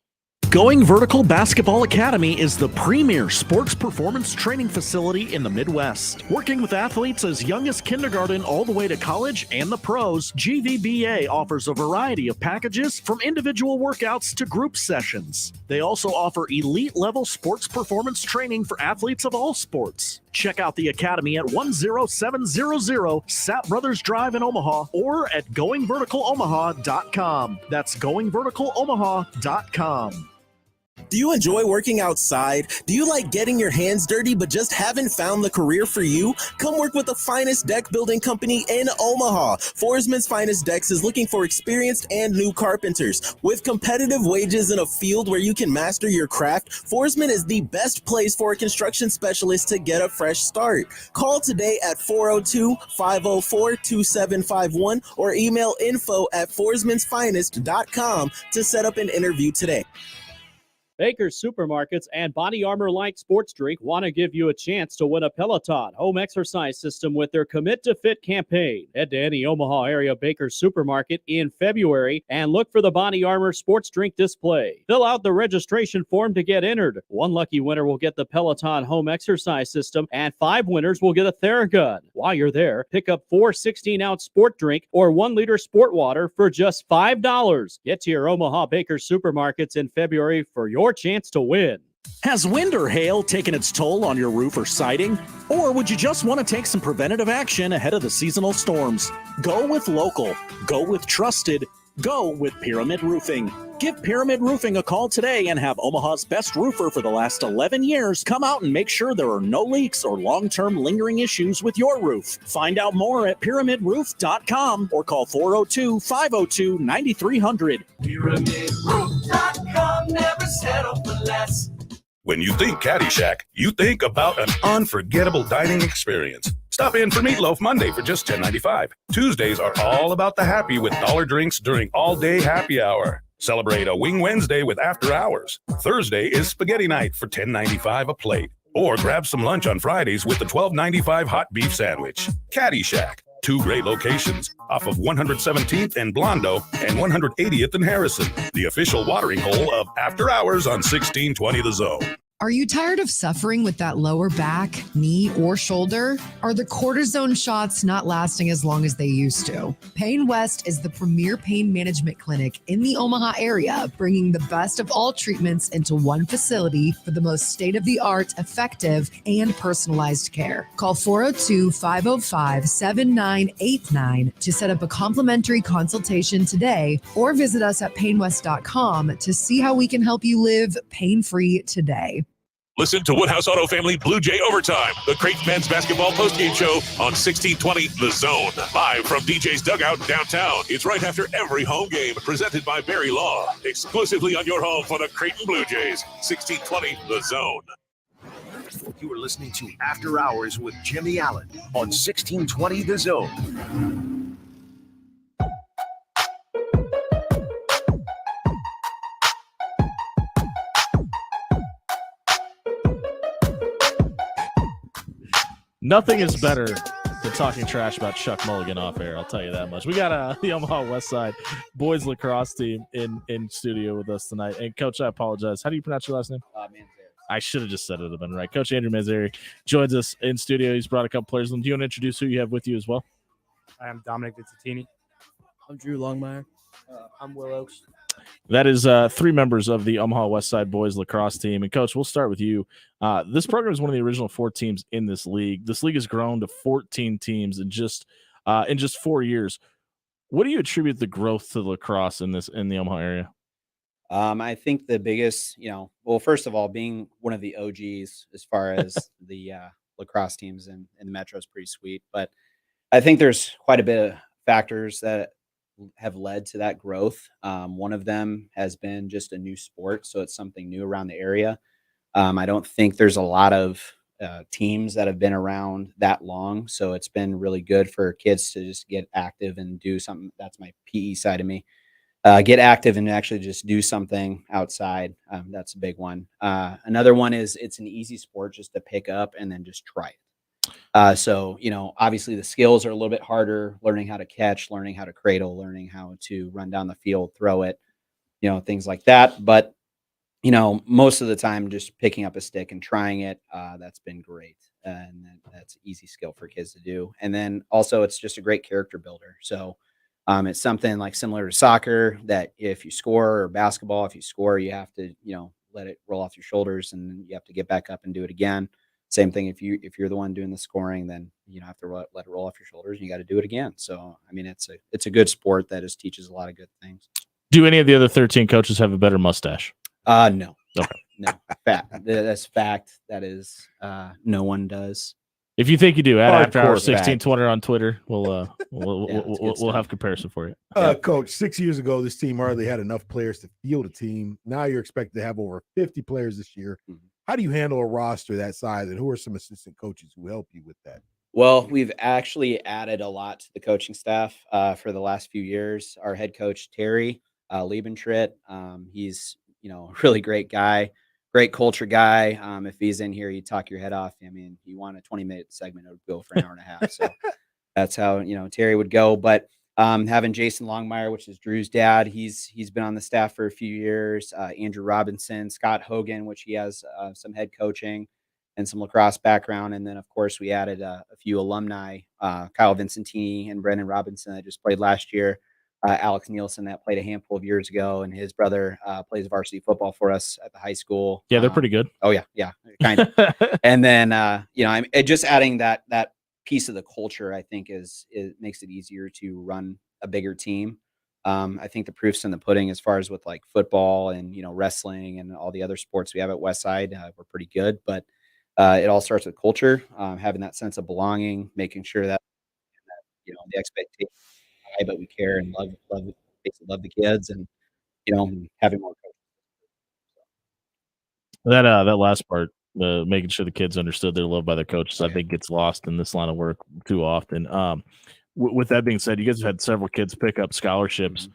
Going Vertical Basketball Academy is the premier sports performance training facility in the Midwest. Working with athletes as young as kindergarten all the way to college and the pros, GVBA offers a variety of packages from individual workouts to group sessions. They also offer elite-level sports performance training for athletes of all sports. Check out the academy at 10700 Sap Brothers Drive in Omaha or at GoingVerticalOmaha.com. That's GoingVerticalOmaha.com. Do you enjoy working outside? Do you like getting your hands dirty but just haven't found the career for you? Come work with the finest deck building company in Omaha. Forsman's Finest Decks is looking for experienced and new carpenters. With competitive wages in a field where you can master your craft, Forsman is the best place for a construction specialist to get a fresh start. Call today at 402-504-2751 or email info@forsmansfinest.com to set up an interview today. Baker's Supermarkets and Body Armor Light Sports Drink want to give you a chance to win a Peloton home exercise system with their Commit to Fit campaign. Head to any Omaha area Baker's Supermarket in February and look for the Body Armor Sports Drink display. Fill out the registration form to get entered. One lucky winner will get the Peloton home exercise system, and 5 winners will get a Theragun. While you're there, pick up 4 16-ounce sport drink or 1-liter sport water for just $5. Get to your Omaha Baker's Supermarkets in February for your chance to win. Has wind or hail taken its toll on your roof or siding? Or would you just want to take some preventative action ahead of the seasonal storms? Go with local. Go with trusted. Go with Pyramid Roofing. Give Pyramid Roofing a call today and have Omaha's best roofer for the last 11 years come out and make sure there are no leaks or long-term lingering issues with your roof. Find out more at pyramidroof.com or call 402-502-9300. PyramidRoof.com, never settle for less. When you think Caddyshack, you think about an unforgettable dining experience. Stop in for Meatloaf Monday for just $10.95. Tuesdays are all about the happy with dollar drinks during all-day happy hour. Celebrate a Wing Wednesday with After Hours. Thursday is Spaghetti Night for $10.95 a plate. Or grab some lunch on Fridays with the $12.95 hot beef sandwich. Caddyshack. 2 great locations off of 117th and Blondo and 180th and Harrison. The official watering hole of After Hours on 1620 The Zone. Are you tired of suffering with that lower back, knee, or shoulder? Are the cortisone shots not lasting as long as they used to? Pain West is the premier pain management clinic in the Omaha area, bringing the best of all treatments into one facility for the most state-of-the-art, effective, and personalized care. Call 402-505-7989 to set up a complimentary consultation today, or visit us at painwest.com to see how we can help you live pain-free today. Listen to Woodhouse Auto Family Blue Jay Overtime, the Creighton men's basketball postgame show on 1620 The Zone. Live from DJ's Dugout downtown. It's right after every home game, presented by Barry Law. Exclusively on your home for the Creighton Blue Jays. 1620 The Zone. You are listening to After Hours with Jimmy Allen on 1620 The Zone. Nothing is better than talking trash about Chuck Mulligan off air. I'll tell you that much. We got the Omaha West Side boys lacrosse team in studio with us tonight. And Coach, I apologize. How do you pronounce your last name? Manzarek. I should have just said it. Would have been right. Coach Andrew Manzarek joins us in studio. He's brought a couple players. Do you want to introduce who you have with you as well? I am Dominic Vizzatini. I'm Drew Longmire. I'm Will Oakes. That is 3 members of the Omaha West Side boys lacrosse team. And Coach, we'll start with you. This program is one of the original 4 teams in this league. This league has grown to 14 teams in just 4 years. What do you attribute the growth to lacrosse in the Omaha area? I think the biggest, well, first of all, being one of the OGs as far as the lacrosse teams in the Metro is pretty sweet. But I think there's quite a bit of factors that have led to that growth. One of them has been just a new sport, so it's something new around the area. I don't think there's a lot of teams that have been around that long, so it's been really good for kids to just get active and do something. That's my PE side of me. Get active and actually just do something outside. That's a big one. Another one is it's an easy sport just to pick up and then just try it. So, obviously the skills are a little bit harder, learning how to catch, learning how to cradle, learning how to run down the field, throw it, things like that. But, most of the time just picking up a stick and trying it, that's been great. And that's an easy skill for kids to do. And then also it's just a great character builder. So it's something like similar to soccer that if you score, or basketball, if you score, you have to, let it roll off your shoulders and you have to get back up and do it again. Same thing if you're the one doing the scoring, then you have to let it roll off your shoulders and you got to do it again. So I mean, it's a good sport that just teaches a lot of good things. Do any of the other 13 coaches have a better mustache? No. No, fact. That's fact. That is, no one does. If you think you do, add after hour Hardcore 1620 on Twitter. We'll Yeah, it's good we'll have stuff. comparison for you. Coach, 6 years ago, this team hardly had enough players to field a team. Now you're expected to have over 50 players this year. How do you handle a roster that size, and who are some assistant coaches who help you with that? Well, we've actually added a lot to the coaching staff for the last few years. Our head coach, Terry Liebentritt, he's, a really great guy, great culture guy. If he's in here, he'd talk your head off. I mean, you want a 20-minute segment, it would go for an hour and a half. So that's how, Terry would go. But having Jason Longmire, which is Drew's dad, he's been on the staff for a few years. Andrew Robinson, Scott Hogan, which he has some head coaching and some lacrosse background. And then, of course, we added a few alumni, Kyle Vincentini and Brendan Robinson that just played last year. Alex Nielsen that played a handful of years ago, and his brother plays varsity football for us at the high school. Yeah, they're pretty good. Oh yeah, kind of. And then I'm just adding that piece of the culture. I think it makes it easier to run a bigger team. I think the proof's in the pudding as far as with like football and wrestling and all the other sports we have at Westside. We're pretty good, but it all starts with culture, having that sense of belonging, making sure that the expectation. But we care and basically love the kids, and having more coaches. That last part, making sure the kids understood they're loved by their coaches, I think gets lost in this line of work too often. With that being said, you guys have had several kids pick up scholarships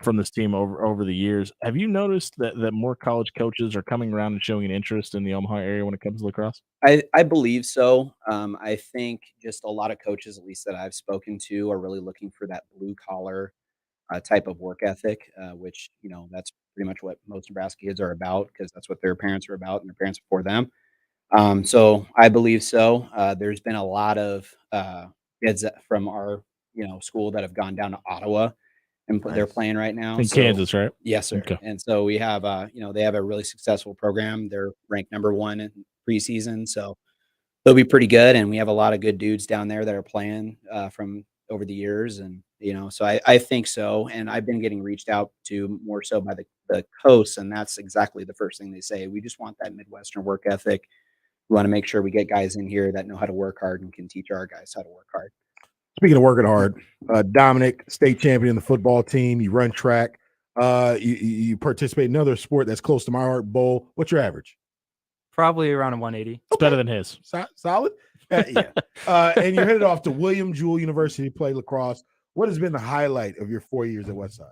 from this team over the years. Have you noticed that more college coaches are coming around and showing an interest in the Omaha area when it comes to lacrosse? I believe so. I think just a lot of coaches, at least that I've spoken to, are really looking for that blue collar type of work ethic, which that's pretty much what most Nebraska kids are about, because that's what their parents are about and their parents before them. So I believe so. There's been a lot of kids from our school that have gone down to Ottawa and they're playing right now In Kansas, right? Yes, sir. Okay. And so we have they have a really successful program. They're ranked number 1 in preseason, so they'll be pretty good. And we have a lot of good dudes down there that are playing from over the years, and so I think so. And I've been getting reached out to more so by the coast, and that's exactly the first thing they say. We just want that Midwestern work ethic. We want to make sure we get guys in here that know how to work hard and can teach our guys how to work hard. Speaking of working hard, Dominic, state champion in the football team. You run track. You participate in another sport that's close to my heart, bowl. What's your average? Probably around a 180. It's better than his. Solid. Yeah. And you're headed off to William Jewell University to play lacrosse. What has been the highlight of your 4 years at Westside?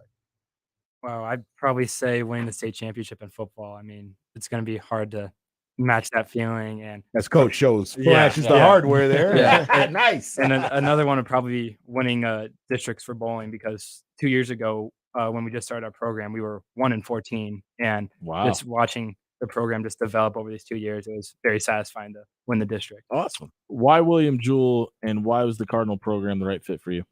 Well, I'd probably say winning the state championship in football. I mean, it's going to be hard to match that feeling. And as Coach shows, flashes the hardware there. Yeah. Nice. And then another one would probably be winning districts for bowling, because 2 years ago, when we just started our program, we were 1-14, and just watching the program just develop over these 2 years, it was very satisfying to win the district. Awesome. Why William Jewell, and why was the Cardinal program the right fit for you?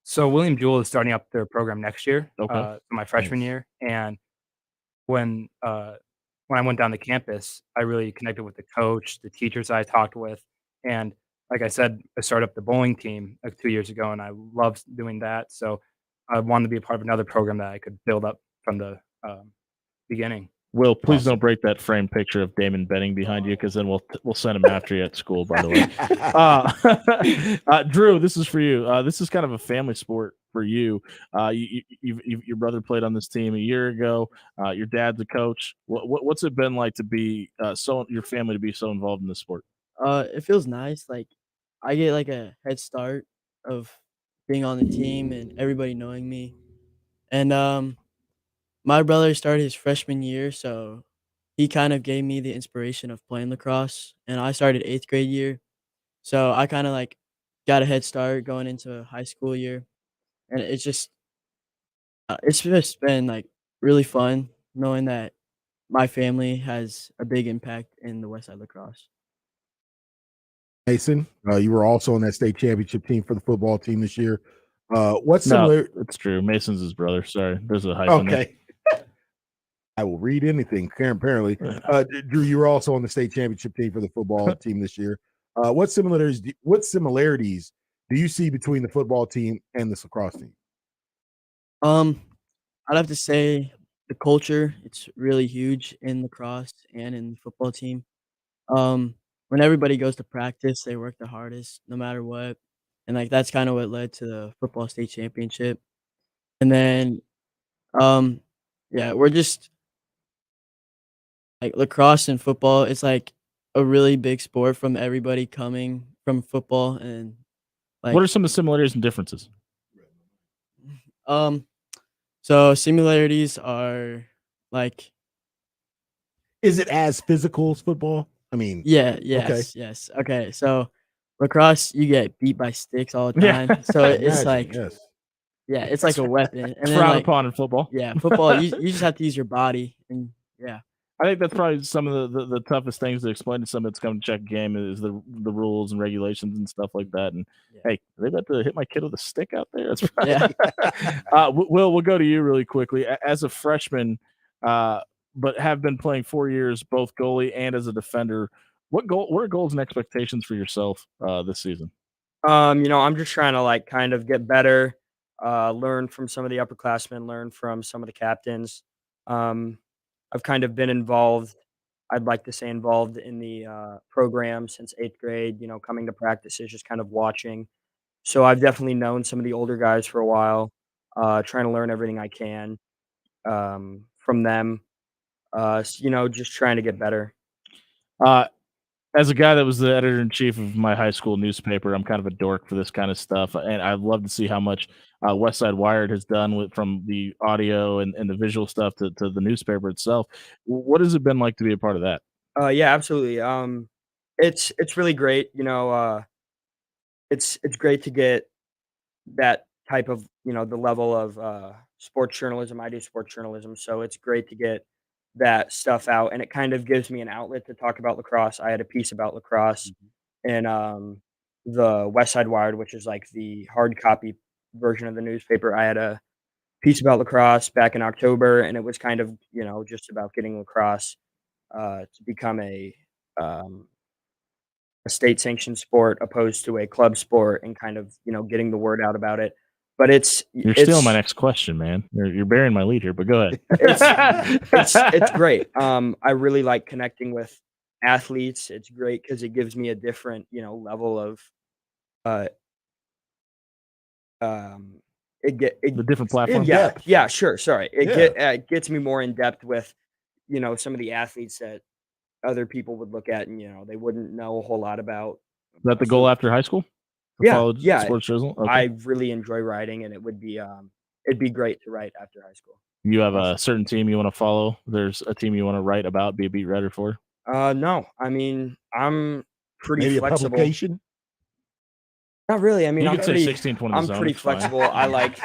So William Jewell is starting up their program next year, Okay. my freshman year, and when I went down to campus, I really connected with the coach, the teachers I talked with, and like I said, I started up the bowling team 2 years ago, and I loved doing that. So I wanted to be a part of another program that I could build up from the beginning. Will, please don't break that framed picture of Damon Benning behind you, because then we'll send him after you at school, by the way. Drew, this is for you. This is kind of a family sport for you. Your brother played on this team a year ago. Your dad's a coach. What's it been like to be your family to be so involved in this sport? It feels nice. Like, I get like a head start of being on the team and everybody knowing me. And my brother started his freshman year, so he kind of gave me the inspiration of playing lacrosse. And I started 8th grade year, so I kind of like got a head start going into high school year. And it's just been like really fun knowing that my family has a big impact in the Westside lacrosse. Mason, you were also on that state championship team for the football team this year. What's similar? No, it's true. Mason's his brother. Sorry, there's a hyphen. Okay. I will read anything, apparently. Drew, you were also on the state championship team for the football team this year. What similarities do you see between the football team and the lacrosse team? I'd have to say the culture. It's really huge in lacrosse and in the football team. When everybody goes to practice, they work the hardest no matter what. And like that's kind of what led to the football state championship. And then yeah, we're just like lacrosse and football, it's like a really big sport from everybody coming from football and like What are some of the similarities and differences? so similarities are like Is it as physical as football? I mean, yeah, okay. yes. Okay, so lacrosse, you get beat by sticks all the Yeah. time. So it's Imagine, like yes. yeah, it's like a weapon. And It's then frowned like upon in football. yeah, football, you just have to use your body and yeah. I think that's probably some of the toughest things to explain to somebody that's coming to check a game is the rules and regulations and stuff like that. And hey, are they about to hit my kid with a stick out there? That's right. Yeah. Will, we'll go to you really quickly. As a freshman, but have been playing 4 years, both goalie and as a defender. What are goals and expectations for yourself this season? I'm just trying to like kind of get better, learn from some of the upperclassmen, learn from some of the captains. I've kind of been involved. I'd like to say involved in the program since 8th grade. Coming to practices, just kind of watching. So I've definitely known some of the older guys for a while, trying to learn everything I can from them. Just trying to get better. As a guy that was the editor in chief of my high school newspaper, I'm kind of a dork for this kind of stuff, and I'd love to see how much West Side Wired has done from the audio and the visual stuff to the newspaper itself. What has it been like to be a part of that? Yeah, absolutely. It's really great. It's great to get that type of the level of sports journalism. I do sports journalism, so it's great to get that stuff out, and it kind of gives me an outlet to talk about lacrosse. I had a piece about lacrosse in the West Side Wired, which is like the hard copy version of the newspaper. I had a piece about lacrosse back in October, and it was kind of just about getting lacrosse to become a state sanctioned sport opposed to a club sport, and kind of getting the word out about it. But You're stealing my next question, man. You're burying my lead here, but go ahead. It's great. I really like connecting with athletes. It's great because it gives me a different level of the different platforms. Yeah, sure. Sorry, it gets me more in depth with some of the athletes that other people would look at and they wouldn't know a whole lot about. Is that the goal after high school? Yeah. Sports journal. Okay. I really enjoy writing, and it would be it'd be great to write after high school. You have a certain team you want to follow? There's a team you want to write about, be a beat writer for? No. I mean, I'm pretty Maybe flexible. a publication? Not really. I mean, You I'm could say pretty, 1620 I'm zone, pretty it's fine. flexible. I like,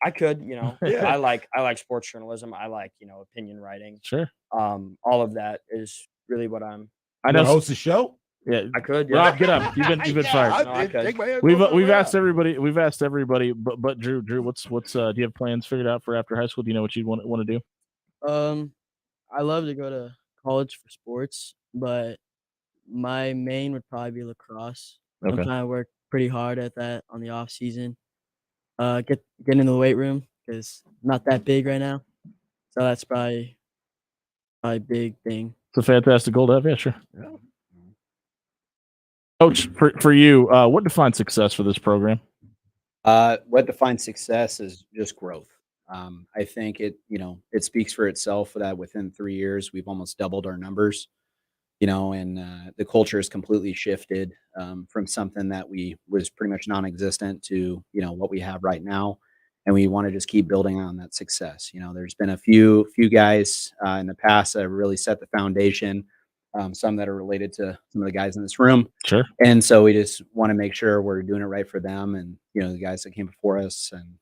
I could, Yeah. I like sports journalism. I like, opinion writing. Sure. All of that is really what I'm. I know. Host a show? Yeah, I could. Yeah. Rob, get up. You've been fired. No, I could. We've asked everybody, but Drew, what's do you have plans figured out for after high school? Do you know what you want to do? I love to go to college for sports, but my main would probably be lacrosse. I'm Okay. trying to work pretty hard at that on the off season. Get into the weight room because I'm not that big right now, so that's probably a big thing. It's a fantastic goal to have. Yeah, sure. Coach, for you, what defines success for this program? What defines success is just growth. I think it speaks for itself that within 3 years, we've almost doubled our numbers, and the culture has completely shifted from something that was pretty much non-existent to, what we have right now. And we want to just keep building on that success. There's been a few guys in the past that have really set the foundation. Some that are related to some of the guys in this room. Sure. And so we just want to make sure we're doing it right for them and, the guys that came before us and,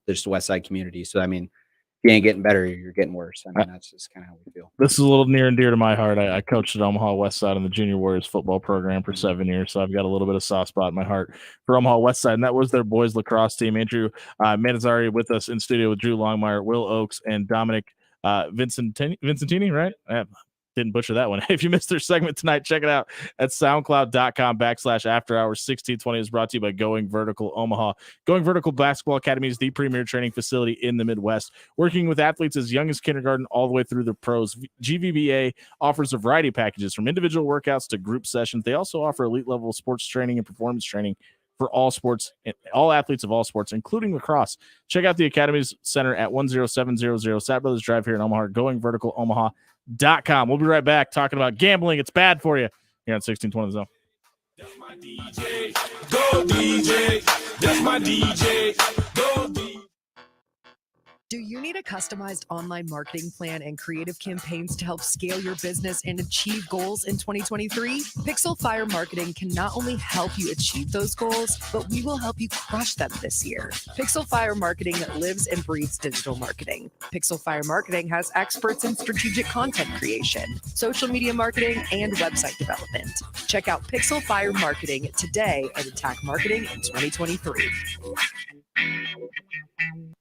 there's the West Side community. So, I mean, if you ain't getting better, you're getting worse. I mean, that's just kind of how we feel. This is a little near and dear to my heart. I coached at Omaha West Side in the Junior Warriors football program for 7 years, so I've got a little bit of soft spot in my heart for Omaha West Side, and that was their boys lacrosse team. Andrew Manazari with us in studio with Drew Longmire, Will Oakes, and Dominic Vincentini, right? Didn't butcher that one. If you missed their segment tonight, check it out at soundcloud.com/after-hours. 1620 is brought to you by Going Vertical Omaha. Going Vertical Basketball Academy is the premier training facility in the Midwest, working with athletes as young as kindergarten all the way through the pros. GVBA offers a variety of packages from individual workouts to group sessions. They also offer elite level sports training and performance training for all sports, all athletes of all sports, including lacrosse. Check out the Academy's Center at 10700 Sat Brothers Drive here in Omaha, goingverticalomaha.com. We'll be right back talking about gambling. It's bad for you here on 1620 The Zone. That's my DJ. Go DJ. That's my DJ. Go DJ. Do you need a customized online marketing plan and creative campaigns to help scale your business and achieve goals in 2023? Pixel Fire Marketing can not only help you achieve those goals, but we will help you crush them this year. Pixel Fire Marketing lives and breathes digital marketing. Pixel Fire Marketing has experts in strategic content creation, social media marketing, and website development. Check out Pixel Fire Marketing today and attack marketing in 2023.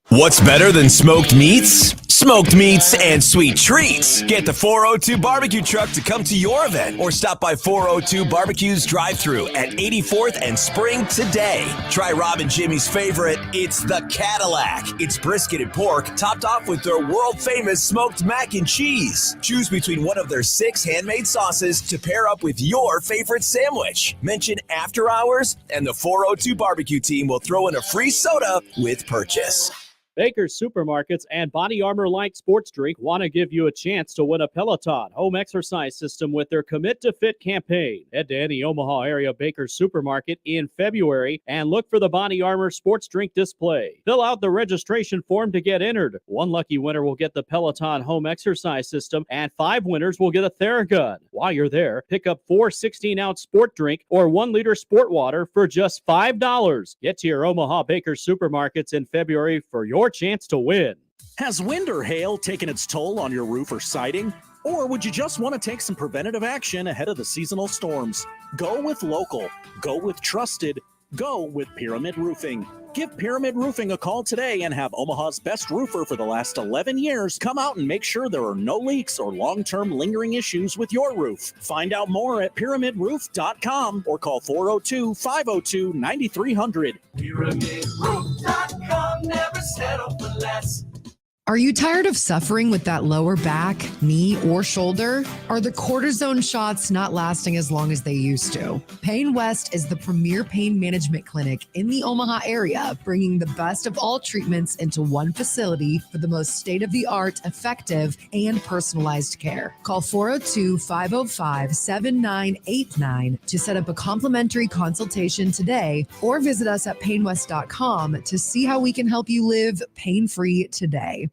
What's better than smoked meats? Smoked meats and sweet treats. Get the 402 barbecue truck to come to your event or stop by 402 Barbecue's drive-thru at 84th and Spring today. Try Rob and Jimmy's favorite. It's the Cadillac. It's brisket and pork topped off with their world-famous smoked mac and cheese. Choose between one of their 6 handmade sauces to pair up with your favorite sandwich. Mention After Hours and the 402 Barbecue team will throw in a free soda with purchase. Baker's Supermarkets and Body Armor Light Sports Drink want to give you a chance to win a Peloton home exercise system with their Commit to Fit campaign. Head to any Omaha area Baker's Supermarket in February and look for the Body Armor Sports Drink display. Fill out the registration form to get entered. One lucky winner will get the Peloton home exercise system and 5 winners will get a Theragun. While you're there, pick up 4 16-ounce sport drink or 1-liter sport water for just $5. Get to your Omaha Baker's Supermarkets in February for your chance to win. Has wind or hail taken its toll on your roof or siding? Or would you just want to take some preventative action ahead of the seasonal storms? Go with local. Go with trusted. Go with Pyramid Roofing. Give Pyramid Roofing a call today and have Omaha's best roofer for the last 11 years come out and make sure there are no leaks or long-term lingering issues with your roof. Find out more at pyramidroof.com or call 402-502-9300. PyramidRoof.com, never settle for less. Are you tired of suffering with that lower back, knee, or shoulder? Are the cortisone shots not lasting as long as they used to? Pain West is the premier pain management clinic in the Omaha area, bringing the best of all treatments into one facility for the most state-of-the-art, effective, and personalized care. Call 402-505-7989 to set up a complimentary consultation today, or visit us at painwest.com to see how we can help you live pain-free today.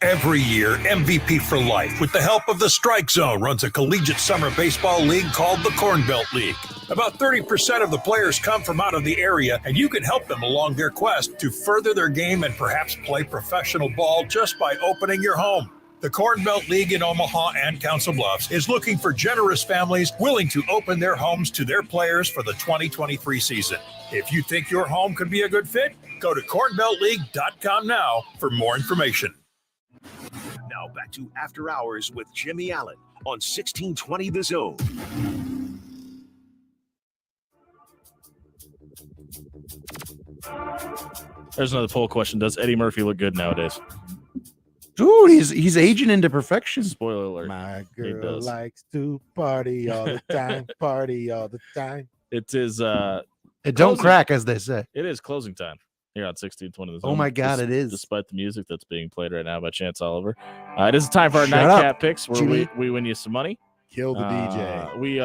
Every year, MVP for Life, with the help of the Strike Zone, runs a collegiate summer baseball league called the Corn Belt League. About 30% of the players come from out of the area, and you can help them along their quest to further their game and perhaps play professional ball just by opening your home. The Corn Belt League in Omaha and Council Bluffs is looking for generous families willing to open their homes to their players for the 2023 season. If you think your home could be a good fit, go to cornbeltleague.com now for more information. Now back to After Hours with Jimmy Allen on 1620 The Zone. There's another poll question. Does Eddie Murphy look good nowadays? Dude, he's aging into perfection. Spoiler alert. My He girl does. likes to party all the time, party all the time. It is It don't closing- crack, as they say. It is closing time here on 1620 The Zone. Oh my God, it is. Despite the music that's being played right now by Chance Oliver. It is time for our Shut nightcap up, picks where Jimmy. we win you some money. Kill the DJ. We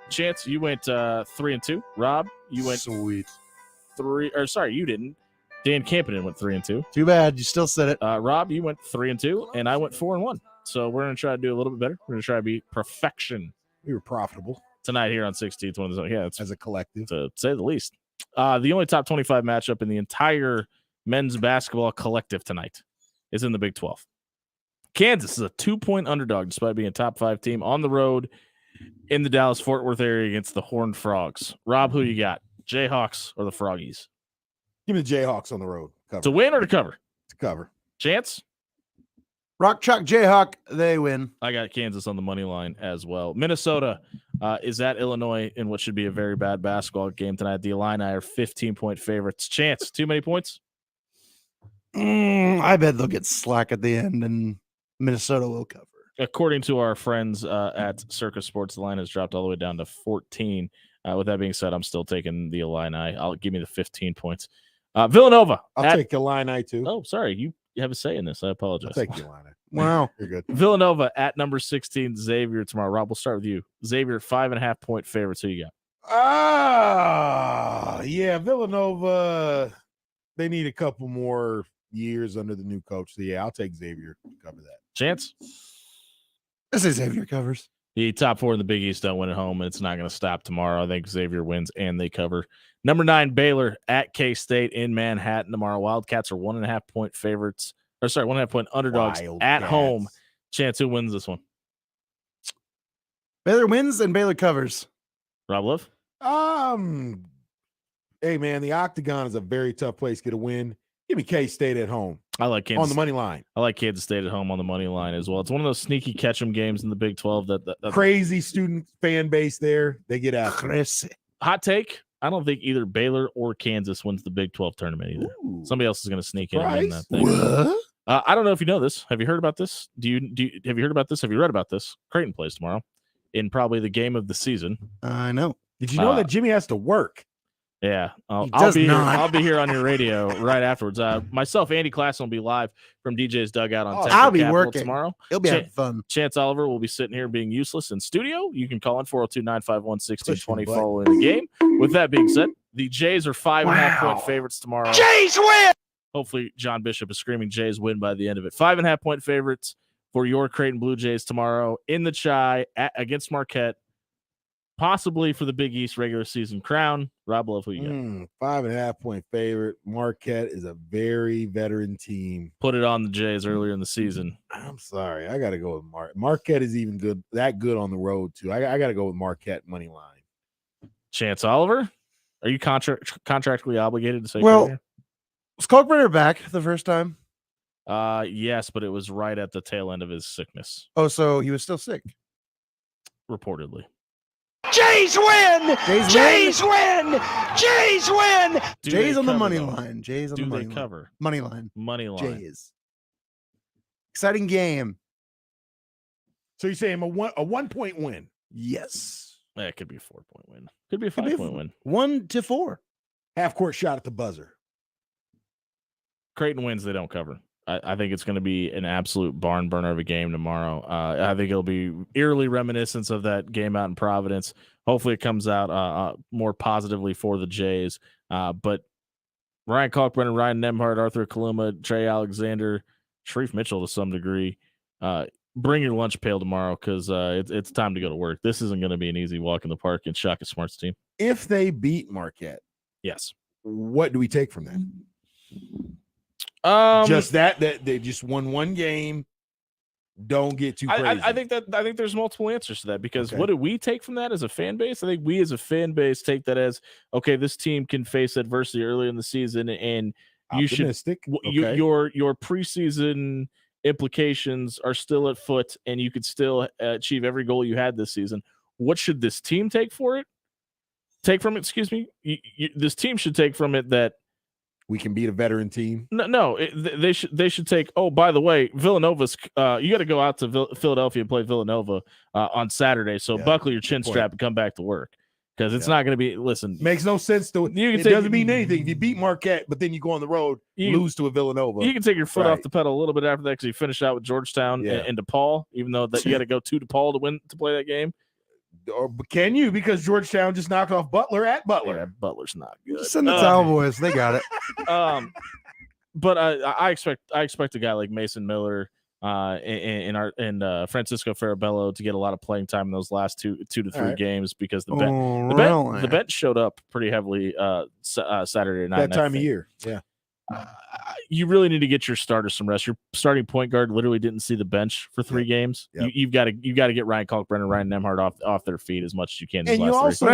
Chance, you went 3-2. Rob, you went sweet 3. Or sorry, you didn't. Dan Campinen went 3-2. Too bad. You still said it. Rob, you went 3-2, and I went 4-1. So we're gonna try to do a little bit better. We're gonna try to be perfection. We were profitable tonight here on 1620 The Zone. Yeah, it's as a collective, to say the least. The only top 25 matchup in the entire men's basketball collective tonight is in the Big 12. Kansas is a 2-point underdog despite being a top 5 team on the road in the Dallas-Fort Worth area against the Horned Frogs. Rob, who you got? Jayhawks or the Froggies? Give me the Jayhawks on the road. Cover. To win or to cover? To cover. Chance? Rock Chalk Jayhawk, they win. I got Kansas on the money line as well. Minnesota is at Illinois in what should be a very bad basketball game tonight. The Illini are 15-point favorites. Chance, too many points? I bet they'll get slack at the end, and Minnesota will cover. According to our friends at Circus Sports, the line has dropped all the way down to 14. With that being said, I'm still taking the Illini. I'll give me the 15 points. Villanova. I'll take Illini too. Oh, sorry. You have a say in this. I apologize. I'll take Illini. Wow. You're good. Villanova at number 16, Xavier tomorrow. Rob, we'll start with you. Xavier, 5.5-point favorites. Who you got? Yeah, Villanova, they need a couple more years under the new coach. So, yeah, I'll take Xavier to cover that. Chance? I say Xavier covers. The top four in the Big East don't win at home, and it's not going to stop tomorrow. I think Xavier wins, and they cover. Number 9, Baylor at K-State in Manhattan tomorrow. Wildcats are 1.5-point favorites. 1.5-point underdogs at home. Chance, who wins this one? Baylor wins and Baylor covers. Rob Love? Hey, man, the Octagon is a very tough place to get a win. Give me K-State at home. I like Kansas on the money line. I like Kansas State at home on the money line as well. It's one of those sneaky catch-em games in the Big 12 that crazy student fan base there. They get out. Hot take. I don't think either Baylor or Kansas wins the Big 12 tournament either. Ooh. Somebody else is going to sneak in and win that thing. What? I don't know if you know this. Have you heard about this? Have you heard about this? Have you read about this? Creighton plays tomorrow in probably the game of the season. I know. Did you know that Jimmy has to work? Yeah, I'll be here on your radio right afterwards. Myself, Andy Classen will be live from DJ's Dugout on Texas I'll be Capital working tomorrow. It'll be having fun. Chance Oliver will be sitting here being useless in studio. You can call in 402-951-1620 following the game. With that being said, the Jays are 5.5-point favorites tomorrow. Jays win! Hopefully, John Bishop is screaming Jays win by the end of it. 5.5-point favorites for your Creighton Blue Jays tomorrow in the Chi against Marquette. Possibly for the Big East regular season crown. Rob Love, who you got? 5.5-point favorite. Marquette is a very veteran team. Put it on the Jays earlier in the season. I'm sorry. I got to go with Marquette is even good, that good on the road, too. I got to go with Marquette money line. Chance Oliver, are you contractually obligated to say? Well, was Kalkbrenner back the first time? Yes, but it was right at the tail end of his sickness. Oh, so he was still sick? Reportedly. Jays win! Jays win! Jays win! Jays on the money line. Jays on the money line. Cover? Money line. Money line. Jays. Exciting game. So you're saying a 1-point win? Yes. That could be a 4-point win. Could be a 5-point win. 1-4. Half-court shot at the buzzer. Creighton wins, they don't cover. I think it's going to be an absolute barn burner of a game tomorrow. I think it'll be eerily reminiscent of that game out in Providence. Hopefully it comes out more positively for the Jays. But Ryan Kalkbrenner, Ryan Nembhard, Arthur Kaluma, Trey Alexander, Sharif Mitchell to some degree, bring your lunch pail tomorrow because it's time to go to work. This isn't going to be an easy walk in the park and Shaka Smart's team. If they beat Marquette, yes, what do we take from that? Just that they just won one game. Don't get too crazy. I think there's multiple answers to that because what do we take from that as a fan base? I think we as a fan base take that as okay. This team can face adversity early in the season, and you Optimistic. should your preseason implications are still at foot, and you could still achieve every goal you had this season. What should this team take from it? Excuse me. This team should take from it that we can beat a veteran team. No, they should take. Oh, by the way, Villanova's. You got to go out to Philadelphia and play Villanova on Saturday. So buckle your chin strap and come back to work because it's not going to be. Listen, makes no sense to it. It doesn't mean anything if you beat Marquette, but then you go on the road, lose to a Villanova. You can take your foot off the pedal a little bit after that because you finish out with Georgetown and DePaul. Even though that you got to go to DePaul to play that game. Or can you? Because Georgetown just knocked off Butler at Butler. Yeah, Butler's not good. Just send the Towel Boys. They got it. But I expect a guy like Mason Miller and Francisco Farabello to get a lot of playing time in those last two to three games because the bench showed up pretty heavily Saturday night. That time of year, yeah. You really need to get your starters some rest. Your starting point guard literally didn't see the bench for 3 games. Yep. You've got to get Ryan Kalkbrenner, Ryan Nembhard off their feet as much as you can. And you also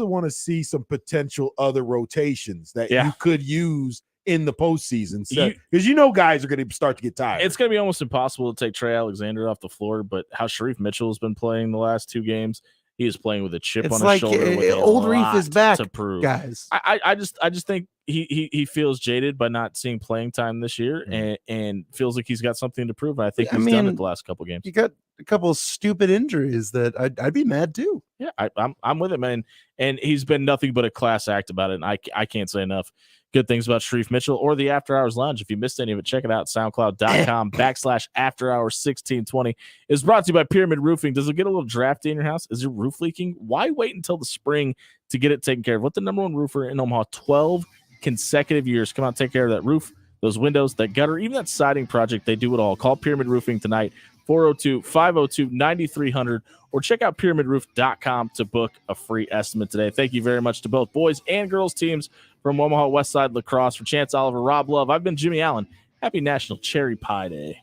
want to see some potential other rotations that you could use in the postseason. Because you know guys are going to start to get tired. It's going to be almost impossible to take Trey Alexander off the floor, but how Sharif Mitchell has been playing the last 2 games, he is playing with a chip on his shoulder. With old Reef is back to prove, guys. I just think he feels jaded by not seeing playing time this year, and feels like he's got something to prove. And I think he's done it the last couple games. You got a couple of stupid injuries that I'd be mad too. Yeah, I'm with him, man. And he's been nothing but a class act about it. And I can't say enough good things about Sharif Mitchell or the After Hours Lounge. If you missed any of it, check it out. SoundCloud.com/AfterHours1620 is brought to you by Pyramid Roofing. Does it get a little drafty in your house? Is your roof leaking? Why wait until the spring to get it taken care of? Let the #1 roofer in Omaha 12 consecutive years come out and take care of that roof, those windows, that gutter, even that siding project. They do it all. Call Pyramid Roofing tonight, 402-502-9300, or check out pyramidroof.com to book a free estimate today. Thank you very much to both boys and girls teams from Omaha Westside Lacrosse. For Chance Oliver, Rob Love, I've been Jimmy Allen. Happy National Cherry Pie Day.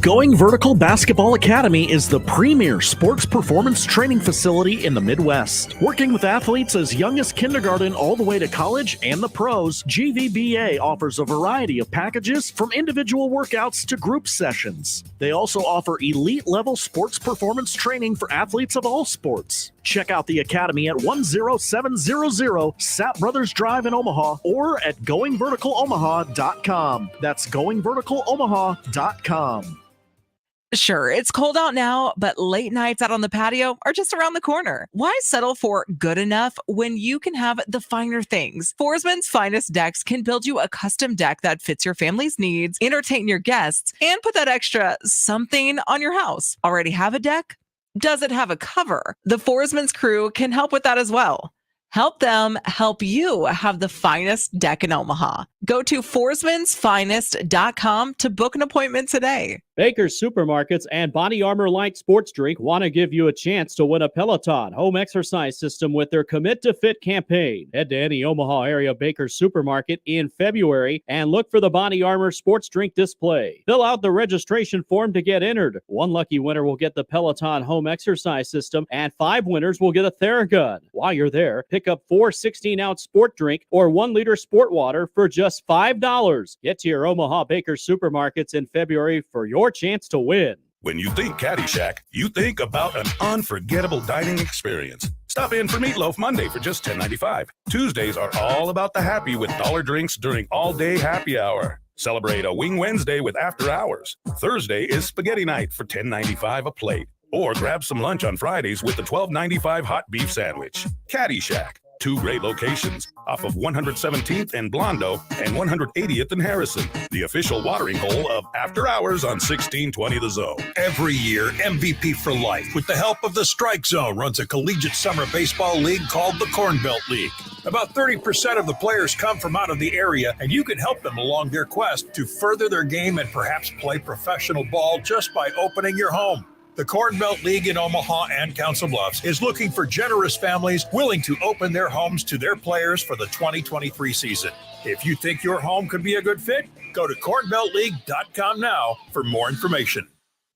Going Vertical Basketball Academy is the premier sports performance training facility in the Midwest. Working with athletes as young as kindergarten all the way to college and the pros, GVBA offers a variety of packages from individual workouts to group sessions. They also offer elite-level sports performance training for athletes of all sports. Check out the Academy at 10700 Sap Brothers Drive in Omaha or at GoingVerticalOmaha.com. That's GoingVerticalOmaha.com. Sure, it's cold out now, but late nights out on the patio are just around the corner. Why settle for good enough when you can have the finer things? Forsman's Finest Decks can build you a custom deck that fits your family's needs, entertain your guests, and put that extra something on your house. Already have a deck? Does it have a cover? The Forsman's crew can help with that as well. Help them help you have the finest deck in Omaha. Go to forsmansfinest.com to book an appointment today. Baker's Supermarkets and Body Armor Light Sports Drink want to give you a chance to win a Peloton home exercise system with their Commit to Fit campaign. Head to any Omaha area Baker's Supermarket in February and look for the Body Armor Sports Drink display. Fill out the registration form to get entered. One lucky winner will get the Peloton home exercise system, and 5 winners will get a Theragun. While you're there, pick up 4 16-ounce sport drink or 1-liter sport water for just $5. Get to your Omaha Baker's Supermarkets in February for your chance to win. When you think Caddyshack, you think about an unforgettable dining experience. Stop in for Meatloaf Monday for just $10.95. Tuesdays are all about the happy with dollar drinks during all-day happy hour. Celebrate a Wing Wednesday with After Hours. Thursday is Spaghetti Night for $10.95 a plate. Or grab some lunch on Fridays with the $12.95 hot beef sandwich. Caddyshack. 2 great locations off of 117th and Blondo and 180th and Harrison. The official watering hole of After Hours on 1620 The Zone. Every year, MVP for Life, with the help of the Strike Zone, runs a collegiate summer baseball league called the Corn Belt League. About 30% of the players come from out of the area, and you can help them along their quest to further their game and perhaps play professional ball just by opening your home. The Corn Belt League in Omaha and Council Bluffs is looking for generous families willing to open their homes to their players for the 2023 season. If you think your home could be a good fit, go to cornbeltleague.com now for more information.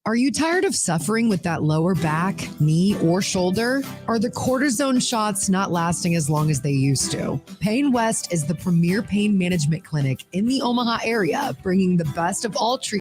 Are you tired of suffering with that lower back, knee, or shoulder? Are the cortisone shots not lasting as long as they used to? Pain West is the premier pain management clinic in the Omaha area, bringing the best of all treatments